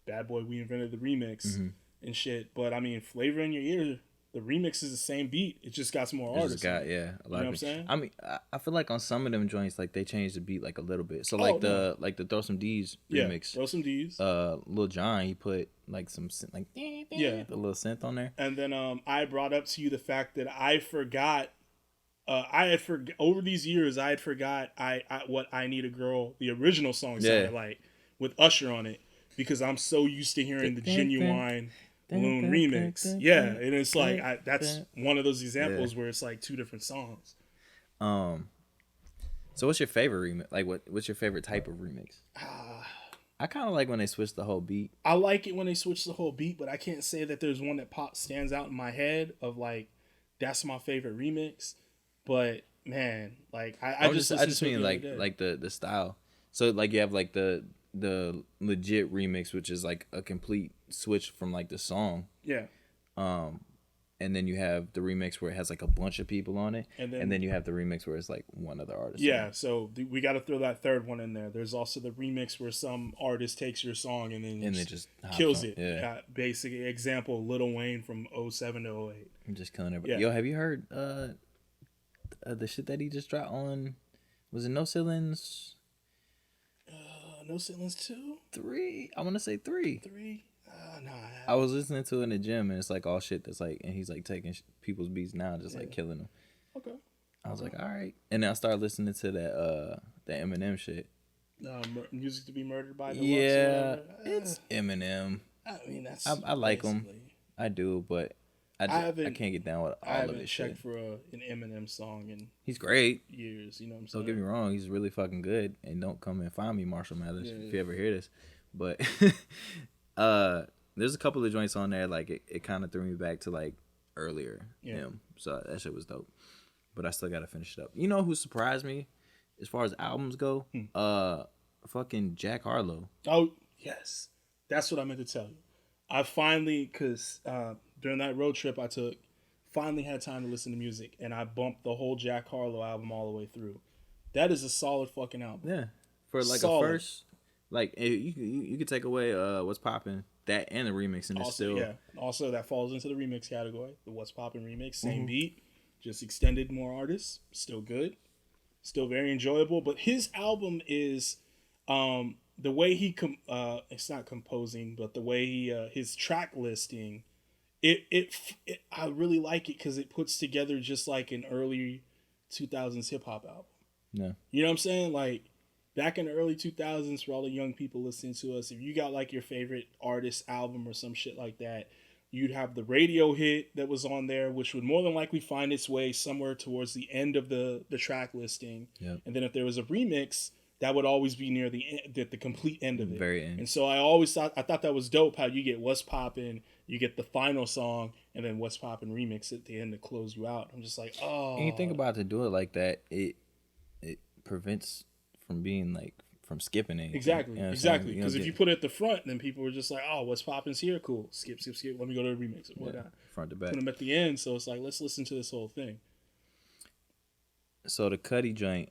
we invented the remix and shit. But I mean, Flavor in Your Ear, the remix is the same beat. It just got some more artists. A lot you know what I'm saying? I mean, I feel like on some of them joints, like they changed the beat like a little bit. So like the Throw Some D's remix. Throw Some D's. Lil Jon, he put like some like the little synth on there. And then I brought up to you the fact that I forgot. Over these years, I had forgot what I Need a Girl, the original song sounded like, with Usher on it, because I'm so used to hearing the Genuine Loon remix. Yeah, and it's like that's one of those examples where it's like two different songs. So what's your favorite remix? Like what's your favorite type of remix? I kind of like when they switch the whole beat. I like it when they switch the whole beat, but I can't say that there's one that stands out in my head of like that's my favorite remix. But man, like I just mean like the style. So like you have like the legit remix, which is like a complete switch from like the song. Yeah. And then you have the remix where it has like a bunch of people on it, and then you have the remix where it's like one other artist. Yeah. So we got to throw that third one in there. There's also the remix where some artist takes your song and then just kills it. Yeah. Basic example: Lil Wayne from 07 to 08. I'm just killing everybody. Yeah. Yo, have you heard the shit that he just dropped on? Was it No Ceilings? No Ceilings 2? 3? I want to say 3. 3? No. I was listening to it in the gym, and it's like all shit that's like, and he's like taking people's beats now, just like killing them. Okay. I was like, all right. And then I started listening to that Eminem shit. Music to Be Murdered By. It's Eminem. I mean, that's I like him. I do, but I can't get down with all of it. I haven't checked for an Eminem song in he's great. Years, you know what I'm saying? Don't get me wrong, he's really fucking good. And don't come and find me, Marshall Mathers, if you ever hear this. But there's a couple of joints on there, like it kind of threw me back to like earlier him. So that shit was dope. But I still gotta finish it up. You know who surprised me as far as albums go? Fucking Jack Harlow. Oh yes, that's what I meant to tell you. I finally, cause during that road trip I took, finally had time to listen to music, and I bumped the whole Jack Harlow album all the way through. That is a solid fucking album. Yeah, for like solid. A first, like you could take away What's Poppin', that and the remix, and it's still Also that falls into the remix category. The What's Poppin' remix, same beat, just extended more artists, still good, still very enjoyable. But his album is the way he it's not composing, but the way he his track listing. I really like it because it puts together just like an early 2000s hip hop album. Yeah. You know what I'm saying? Like back in the early 2000s, for all the young people listening to us, if you got like your favorite artist album or some shit like that, you'd have the radio hit that was on there, which would more than likely find its way somewhere towards the end of the track listing. Yep. And then if there was a remix, that would always be near the complete end of it. Very end. And so I thought that was dope how you get What's Poppin', you get the final song, and then What's Poppin' remix at the end to close you out. I'm just like, oh. And you think about to do it like that, it prevents from being like from skipping it. Exactly. You know exactly. Because if you put it at the front, then people were just like, oh, What's Poppin's here? Cool. Skip. Let me go to the remix. Front to back. Put them at the end, so it's like, let's listen to this whole thing. So the Cudi joint,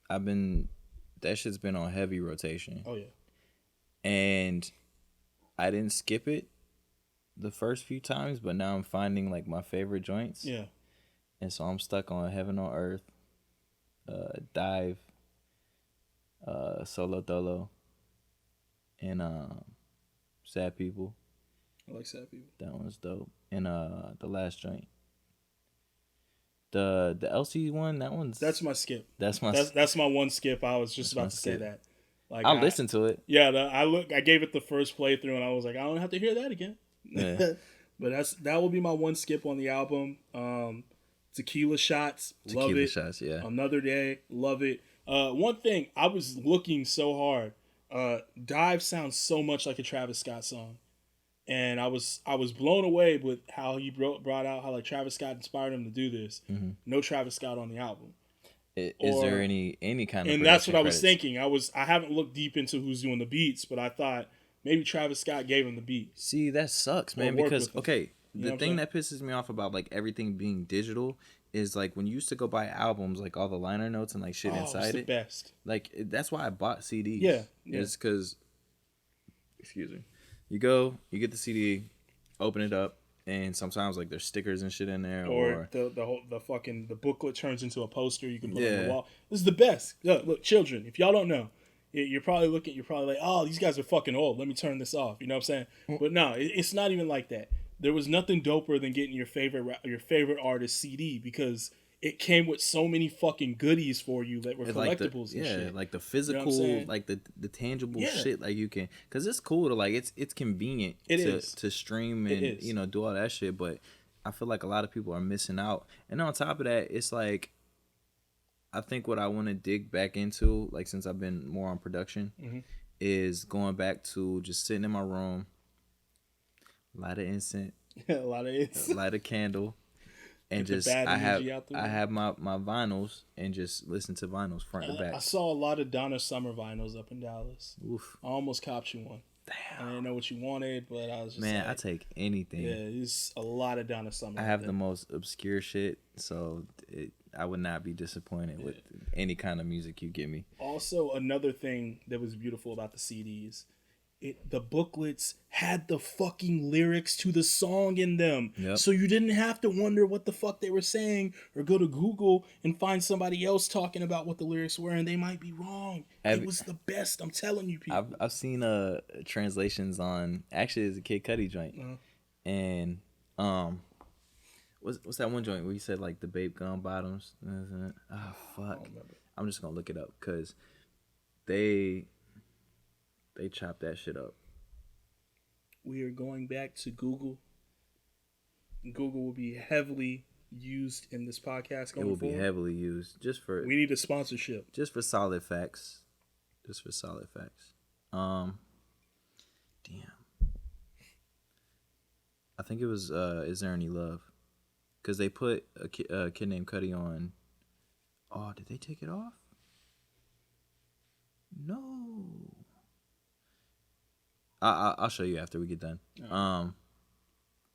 that shit's been on heavy rotation. Oh yeah. And I didn't skip it the first few times, but now I'm finding like my favorite joints. Yeah. And so I'm stuck on Heaven on Earth, Dive, Solo Dolo, and Sad People. I like Sad People. That one's dope. And the last joint. The LC one, that's my skip. That's my one skip. I was just about to say that. Like I'll listen to it. Yeah, I gave it the first playthrough and I was like, I don't have to hear that again. Yeah. But that will be my one skip on the album. Tequila Shots, love Tequila it. Shots, yeah. Another Day, love it. One thing, I was looking so hard. Dive sounds so much like a Travis Scott song. And I was blown away with how he brought out how like Travis Scott inspired him to do this. Mm-hmm. No Travis Scott on the album. Is there any kind of? And that's what I was credits? thinking. I haven't looked deep into who's doing the beats, but I thought maybe Travis Scott gave him the beats. See, that sucks, man. Because the thing that pisses me off about like everything being digital is like when you used to go buy albums, like all the liner notes and like shit inside the it. Best. Like that's why I bought CDs. Yeah. It's because, excuse me, you get the CD, open it up, and sometimes like there's stickers and shit in there, or the booklet turns into a poster you can put on the wall. This is the best. Look, children, if y'all don't know, you're probably like, oh, these guys are fucking old. Let me turn this off. You know what I'm saying? But no, it's not even like that. There was nothing doper than getting your favorite artist CD because it came with so many fucking goodies for you that were collectibles and shit. Like the physical, like the tangible shit. Like you can, because it's cool to like it's convenient to stream and do all that shit. But I feel like a lot of people are missing out. And on top of that, it's like I think what I want to dig back into, like since I've been more on production, is going back to just sitting in my room, light of incense, light a candle. And just I have my vinyls and just listen to vinyls front to back. I saw a lot of Donna Summer vinyls up in Dallas. Oof. I almost copped you one. Damn. I didn't know what you wanted, but I was just I take anything. Yeah, it's a lot of Donna Summer. I have the most obscure shit, so I would not be disappointed with any kind of music you give me. Also, another thing that was beautiful about the CDs, the booklets had the fucking lyrics to the song in them. Yep. So you didn't have to wonder what the fuck they were saying or go to Google and find somebody else talking about what the lyrics were and they might be wrong. It was the best. I'm telling you, people. I've seen translations on, actually it's a Kid Cudi joint. And what's that one joint where he said like the babe gum bottoms? Oh fuck. I'm just gonna look it up because they chopped that shit up. We are going back to Google. Google will be heavily used in this podcast going forward. It will be heavily used just for. We need a sponsorship. Just for solid facts. Damn. I think it was Is There Any Love? Because they put a kid named Cudi on. Oh, did they take it off? No. I'll show you after we get done. Right.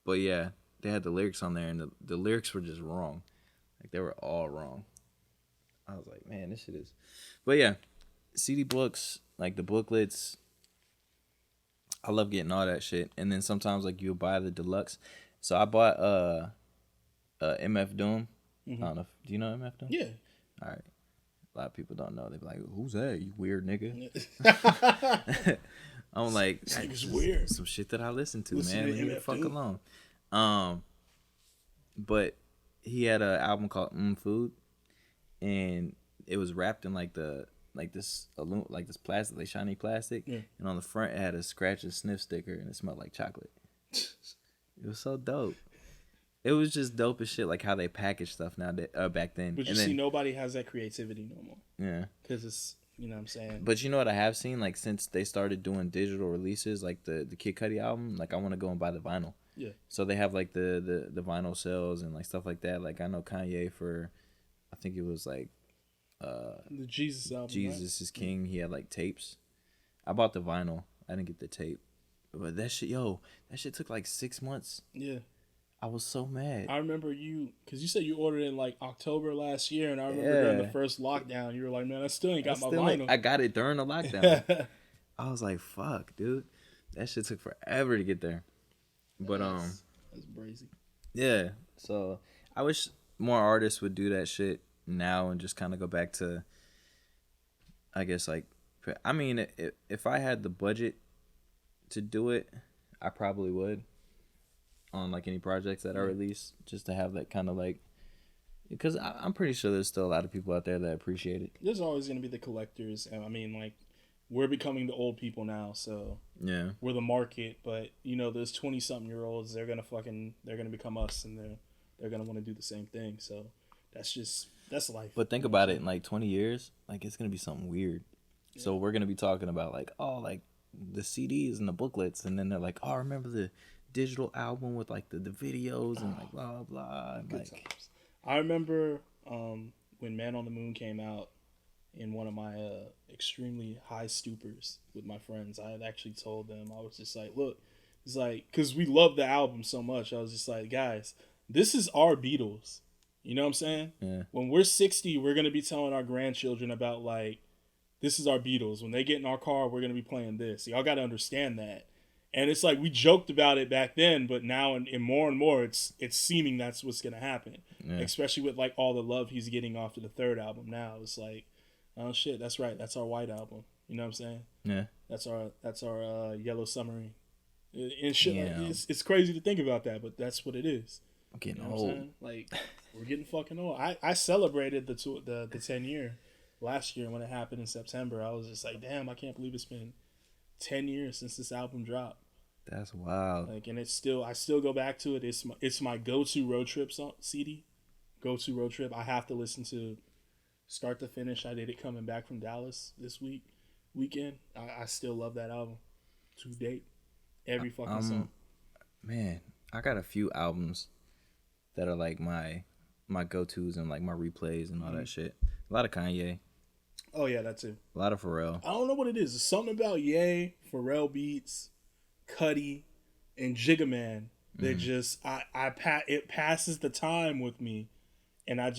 But yeah, they had the lyrics on there, and the lyrics were just wrong. Like they were all wrong. I was like, man, this shit is. But yeah, CD books, like the booklets. I love getting all that shit, and then sometimes like you'll buy the deluxe. So I bought MF Doom. I don't know. Do you know MF Doom? Yeah. All right. A lot of people don't know. They be like, "Who's that? You weird nigga." I'm like, it's weird. Some shit that I listen to, man. Leave me the fuck alone. But he had an album called Food, and it was wrapped in like this plastic, like shiny plastic, and on the front it had a scratch and sniff sticker, and it smelled like chocolate. It was so dope. It was just dope as shit, like how they package stuff now back then. But see, nobody has that creativity no more. Yeah. Because it's, you know what I'm saying? But you know what I have seen? Like, since they started doing digital releases, like the Kid Cudi album, like, I want to go and buy the vinyl. Yeah. So they have, like, the vinyl sales and, like, stuff like that. Like, I know Kanye for, I think it was, like... the Jesus album, Jesus is King. He had, like, tapes. I bought the vinyl. I didn't get the tape. But that shit took, like, 6 months. Yeah. I was so mad. I remember because you said you ordered it in like October last year, and I remember during the first lockdown, you were like, man, I still ain't got my vinyl. I got it during the lockdown. I was like, fuck, dude. That shit took forever to get there. But, that's crazy. Yeah. So, I wish more artists would do that shit now and just kind of go back to, I guess, like, I mean, if I had the budget to do it, I probably would. On like any projects that I release, just to have that kind of like, because I'm pretty sure there's still a lot of people out there that appreciate it. There's always going to be the collectors. I mean, like, we're becoming the old people now, so Yeah. we're the market. But you know, those 20-something-year-olds, they're gonna become us, and they're gonna want to do the same thing. So that's life. But think about it, in like 20 years, like it's gonna be something weird. Yeah. So we're gonna be talking about like, oh, like the CDs and the booklets, and then they're like, oh, remember the digital album with like the videos and like blah blah. And, good like, times. I remember when Man on the Moon came out. In one of my extremely high stupors with my friends, I had actually told them, I was just like, look, it's like, because we love the album so much, I was just like, guys, this is our Beatles. You know what I'm saying? Yeah. When we're 60, we're going to be telling our grandchildren about, like, this is our Beatles. When they get in our car, we're going to be playing this. Y'all got to understand that. And it's like, we joked about it back then, but now in more and more, it's seeming that's what's going to happen. Yeah. Especially with, like, all the love he's getting off to the third album now. It's like, oh shit, that's right. That's our White Album. You know what I'm saying? Yeah. That's our Yellow Submarine. And shit, yeah. It's crazy to think about that, but that's what it is. I'm getting old. Like, we're getting fucking old. I celebrated the 10-year last year when it happened in September. I was just like, damn, I can't believe it's been 10 years since this album dropped. That's wild. Like, and I still go back to it. It's my go-to road trip CD. Go-to road trip. I have to listen to start to finish. I did it coming back from Dallas this weekend. I still love that album to date. Every fucking song. Man, I got a few albums that are like my go-tos and like my replays and all that shit. A lot of Kanye. Oh yeah, that too. A lot of Pharrell. I don't know what it is. There's something about Ye, Pharrell beats, Cudi, and Jigga Man that just it passes the time with me. And I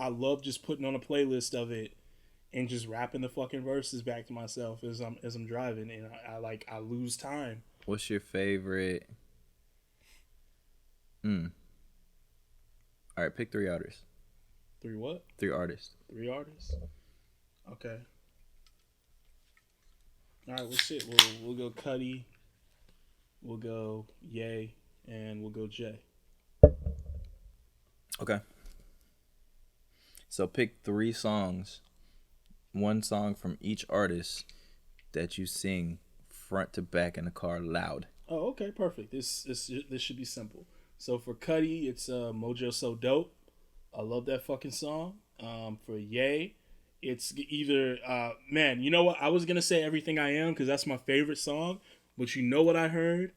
love just putting on a playlist of it and just rapping the fucking verses back to myself as I'm driving, and I lose time. What's your favorite? All right, pick 3 artists. 3 what? 3 artists. 3 artists. Okay. All right, well shit. We'll go Cudi. We'll go Ye, and we'll go Jay. Okay. So pick 3 songs, 1 song from each artist that you sing front to back in the car loud. Oh, okay, perfect. This should be simple. So for Cudi, it's Mojo So Dope. I love that fucking song. For Ye, it's either man, you know what? I was gonna say Everything I Am because that's my favorite song, but you know what I heard?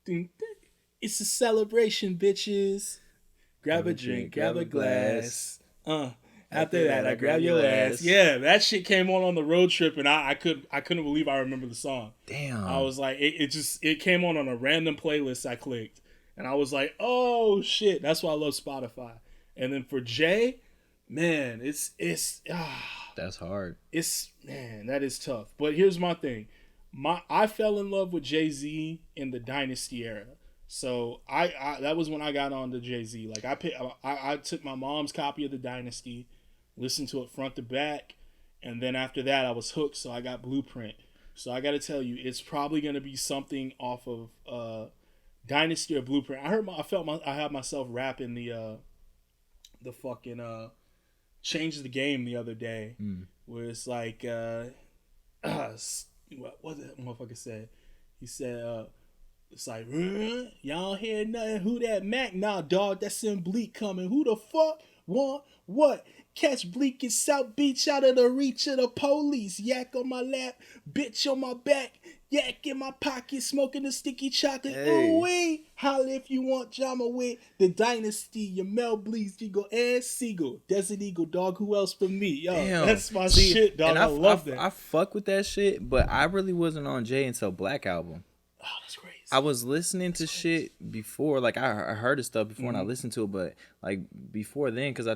It's a celebration, bitches. Grab a drink, grab a glass. After that, I grab your ass. Yeah, that shit came on the road trip, and I couldn't believe I remember the song. Damn. I was like, it came on a random playlist I clicked, and I was like, oh shit, that's why I love Spotify. And then for Jay, man, it's that's hard. That is tough. But here's my thing, I fell in love with Jay-Z in the Dynasty era. So I that was when I got on to Jay-Z. Like I took my mom's copy of the Dynasty, listened to it front to back, and then after that I was hooked. So I got Blueprint. So I got to tell you, it's probably gonna be something off of Dynasty or Blueprint. I had myself rapping the fucking Change the Game the other day, where it's like what did that motherfucker say? He said. It's like, y'all hear nothing? Who that Mac? Nah, dog, that's in Bleak coming. Who the fuck want what? Catch Bleak in South Beach out of the reach of the police. Yak on my lap, bitch on my back, yak in my pocket, smoking the sticky chocolate. Hey. Ooh wee, holla if you want drama with the Dynasty, your Mel Bleeds, Eagle, and Siegel, Desert Eagle, dog. Who else but me? Yo, damn. That's my shit, dog. I love that. I fuck with that shit, but I really wasn't on Jay until Black Album. Oh, that's crazy. I was listening to shit before, like I heard of stuff before and I listened to it, but like before then, because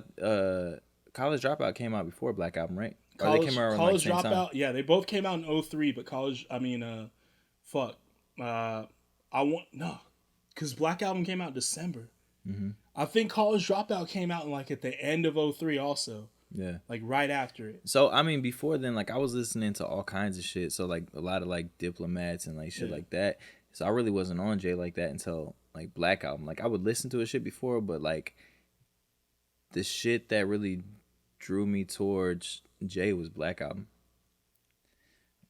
College Dropout came out before Black Album, right? College Dropout, yeah, they both came out in 2003, but because Black Album came out in December. Mm-hmm. I think College Dropout came out in like at the end of 2003 also. Yeah. Like right after it. So, I mean, before then, like I was listening to all kinds of shit. So like a lot of like Diplomats and like shit like that. So I really wasn't on Jay like that until like Black Album. Like I would listen to his shit before, but like the shit that really drew me towards Jay was Black Album.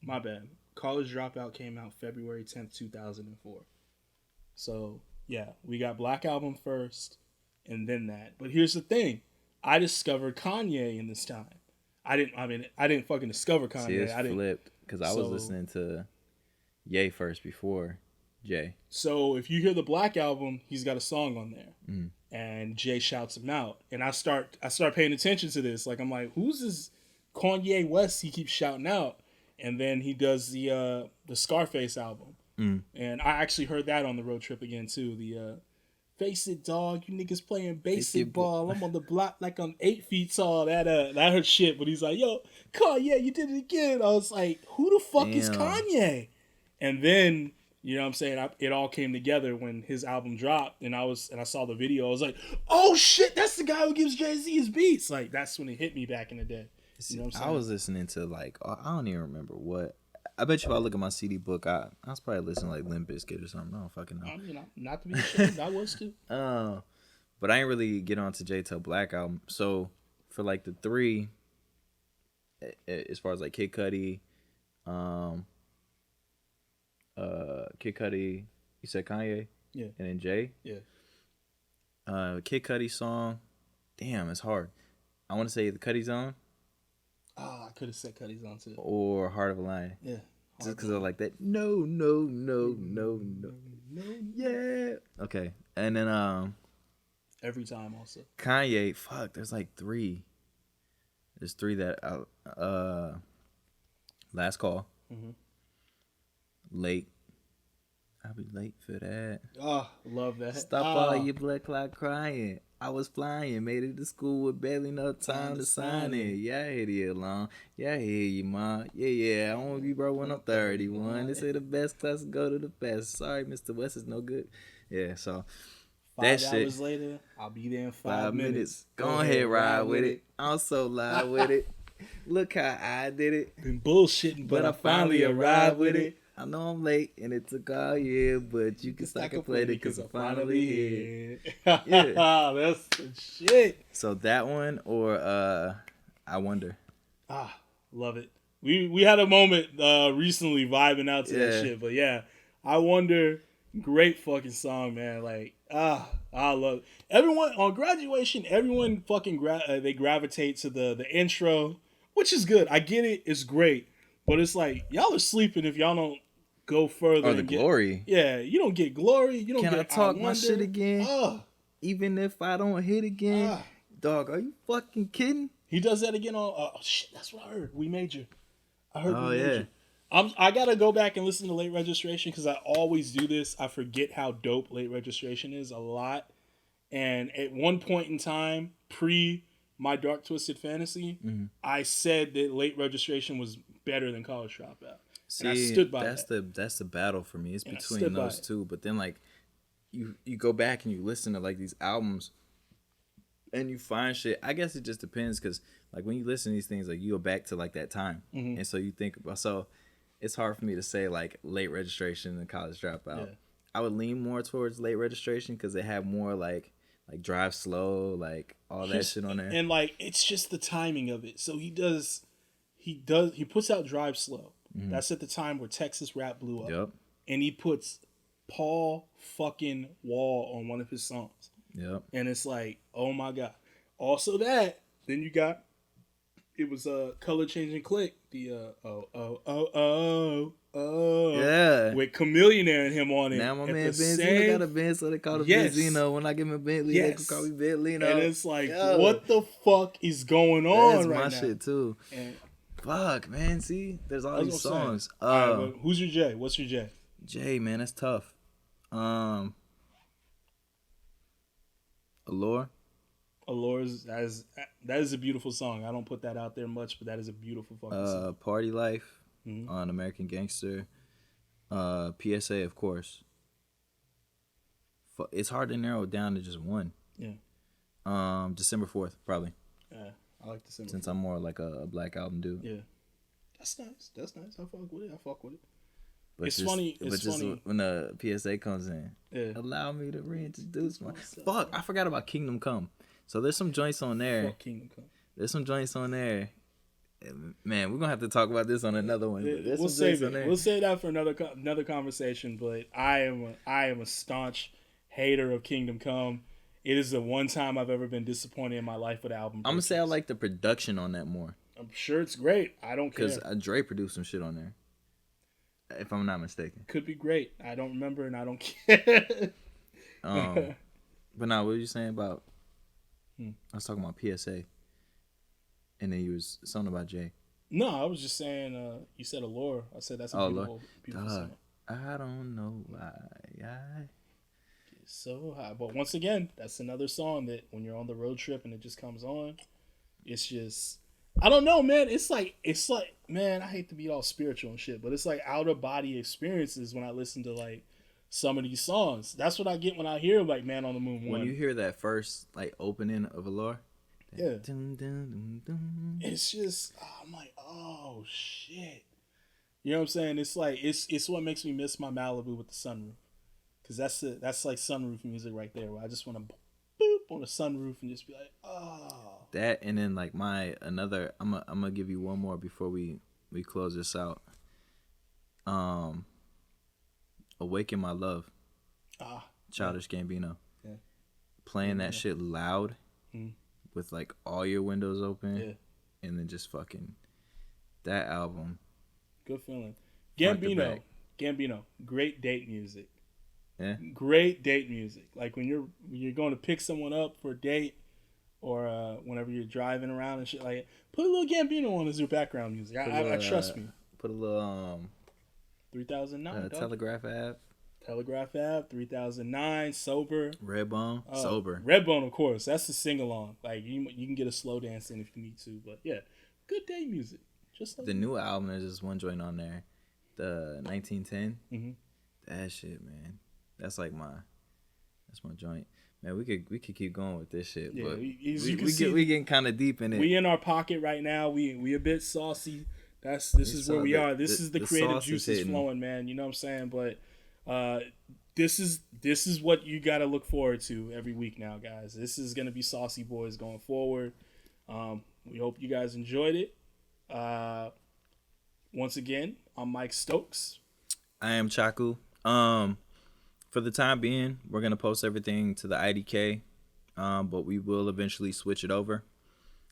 My bad. College Dropout came out February 10th, 2004. So, yeah, we got Black Album first and then that. But here's the thing. I discovered Kanye in this time. I didn't fucking discover Kanye. See, it's I didn't. flipped because I was listening to Ye first before Jay. So if you hear the Black Album, he's got a song on there, and Jay shouts him out, and I start paying attention to this. Like I'm like, who's this Kanye West? He keeps shouting out, and then he does the Scarface album, and I actually heard that on the road trip again too. The Face it, dog. You niggas playing basic ball. I'm on the block like I'm 8 feet tall. That hurt shit. But he's like, yo, Kanye, you did it again. I was like, who the fuck is Kanye? And then, you know what I'm saying? It all came together when his album dropped, and I saw the video. I was like, oh shit, that's the guy who gives Jay-Z his beats. Like that's when it hit me back in the day. You know what I'm saying? I was listening to like I don't even remember what. I bet you if I look at my CD book, I was probably listening to like Limp Bizkit or something. I don't fucking know. You know, not to be ashamed, I was too. But I ain't really get on to J Till Black album. So for like the three, as far as like Kid Cudi, you said Kanye, yeah, and then Jay, yeah. Kid Cudi song, damn, it's hard. I want to say the Cudi Zone. I could have said Cudi's on too. Or Heart of a Lion. Yeah. Just because I like that. No, yeah. Okay. And then Every Time also. Kanye, fuck, there's like three. There's three that Last Call. Mm-hmm. Late. I'll be late for that. Oh, love that. Stop all your blood clot crying. I was flying, made it to school with barely no time to sign it. Yeah, I hear you alone. Yeah, I hear you, ma. Yeah, I want to be bro when I'm 31. They say the best class go to the best. Sorry, Mr. West is no good. Yeah, so that shit. 5 hours later, I'll be there in 5 minutes. Go ahead, ride with it. I'm so live with it. Look how I did it. Been bullshitting, but I finally arrived with it. I know I'm late and it took all year, but you can stop complaining because I'm finally here. Yeah, that's the shit. So that one or I Wonder. Love it. We had a moment recently vibing out to that shit, but yeah, I Wonder, great fucking song, man. Like I love it. Everyone on Graduation. Everyone fucking they gravitate to the intro, which is good. I get it. It's great, but it's like y'all are sleeping if y'all don't go further. Or the glory. Yeah, you don't get glory. You don't Can get I talk my shit again? Even if I don't hit again? Dog, are you fucking kidding? He does that again on... Oh, shit, that's what I heard. We Major. I heard We Major. Yeah. I got to go back and listen to Late Registration because I always do this. I forget how dope Late Registration is a lot. And at one point in time, pre My Dark Twisted Fantasy, I said that Late Registration was better than College Dropout. See, and I stood by that's that. That's the battle for me. It's between those two. But then like you go back and you listen to like these albums and you find shit. I guess it just depends because like when you listen to these things, like you go back to like that time. And so you think about, so it's hard for me to say like Late Registration and College Dropout. Yeah. I would lean more towards Late Registration because they have more like Drive Slow, like all that shit on there. And like it's just the timing of it. So he puts out Drive Slow. That's at the time where Texas rap blew up. Yep. And he puts Paul fucking Wall on one of his songs. Yep. And it's like, oh my God. Also that, then you got, it was a Color Changing Click. The yeah. With Chameleonaire and him on it. Now my man Benzino got a Benz, so they call it Benzino. When I give him a Bentley, they can call me Bentlino. And it's like, what the fuck is going on right now? That's my shit too. And fuck, man. See, there's all these songs. All right, who's your J? What's your J? J, man, that's tough. Allure. Allure that is a beautiful song. I don't put that out there much, but that is a beautiful fucking song. Party Life on American Gangster. PSA, of course. It's hard to narrow it down to just one. Yeah. December 4th, probably. Yeah, I like December. Since I'm more like a Black Album dude. Yeah. That's nice. I fuck with it. But it's funny. When the PSA comes in, allow me to reintroduce myself. Fuck, I forgot about Kingdom Come. So there's some joints on there. Fuck Kingdom Come. There's some joints on there Man, we're gonna have to talk about this on another one. But We'll save it. We'll save that for another conversation. But I am a staunch hater of Kingdom Come. It is the one time I've ever been disappointed in my life with an album. I'm gonna say I like the production on that more. I'm sure it's great. I don't care. Because Dre produced some shit on there, if I'm not mistaken. Could be great. I don't remember and I don't care. But now, what were you saying about? I was talking about PSA, and then you was something about Jay. No, I was just saying. You said Allure. I said that's a beautiful song. I don't know why so high. But once again, that's another song that when you're on the road trip and it just comes on, it's just, I don't know, man. It's like, man, I hate to be all spiritual and shit, but it's like out of body experiences when I listen to like some of these songs. That's what I get when I hear like Man on the Moon 1. When you hear that first like opening of Allure, yeah, dun, dun, dun, dun. It's just, I'm like, oh shit. You know what I'm saying? It's like, it's what makes me miss my Malibu with the sunroof. Cause that's like sunroof music right there. Where I just want to boop on the sunroof and just be like, oh. That and then like I'm gonna give you one more before we close this out. Awaken My Love. Childish Gambino. Yeah. Playing that shit loud with like all your windows open, and then just fucking that album. Good feeling. Gambino, great date music. Yeah. Great date music. Like when you're going to pick someone up for a date, or whenever you're driving around and shit like that, put a little Gambino on as your background music. I trust me. Put a little 3009 Telegraph Ave, 3009, Sober, Redbone, Sober. Redbone, of course. That's the sing along. Like you can get a slow dance in if you need to. But yeah, good date music. Just like the new album. There's just one joint on there, the 1910. Mm-hmm. That shit, man. That's my joint. Man, we could keep going with this shit, but we getting kind of deep in it. We in our pocket right now. We a bit saucy. This is where we are. This is the creative juices flowing, man. You know what I'm saying? But this is what you got to look forward to every week now, guys. This is gonna be Saucy Boys going forward. We hope you guys enjoyed it. Once again, I'm Mike Stokes. I am Chaku. For the time being, we're going to post everything to the IDK, but we will eventually switch it over.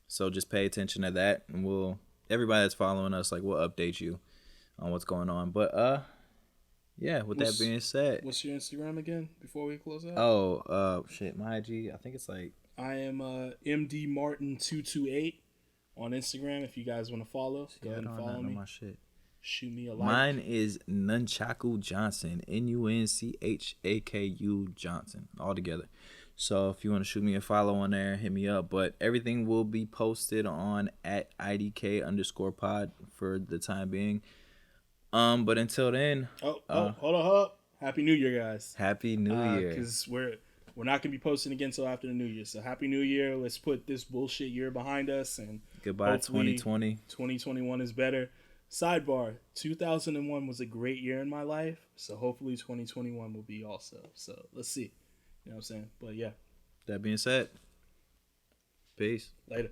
So just pay attention to that, and everybody that's following us, like, we'll update you on what's going on. But, yeah, with that being said. What's your Instagram again before we close out? Oh, shit, my IG, I think it's like. I am MDMartin228 on Instagram if you guys want to follow. Go ahead and follow me. My shit. Shoot me a like. Mine is Nunchaku Johnson, Nunchaku Johnson, all together. So if you want to shoot me a follow on there, hit me up. But everything will be posted on at @IDK_pod for the time being. But until then, hold up! Happy New Year, guys! Happy New Year! Because we're not gonna be posting again until after the New Year. So Happy New Year! Let's put this bullshit year behind us and goodbye 2020. 2021 is better. Sidebar, 2001 was a great year in my life, so hopefully 2021 will be also. So let's see. You know what I'm saying? But yeah. That being said, peace. Later.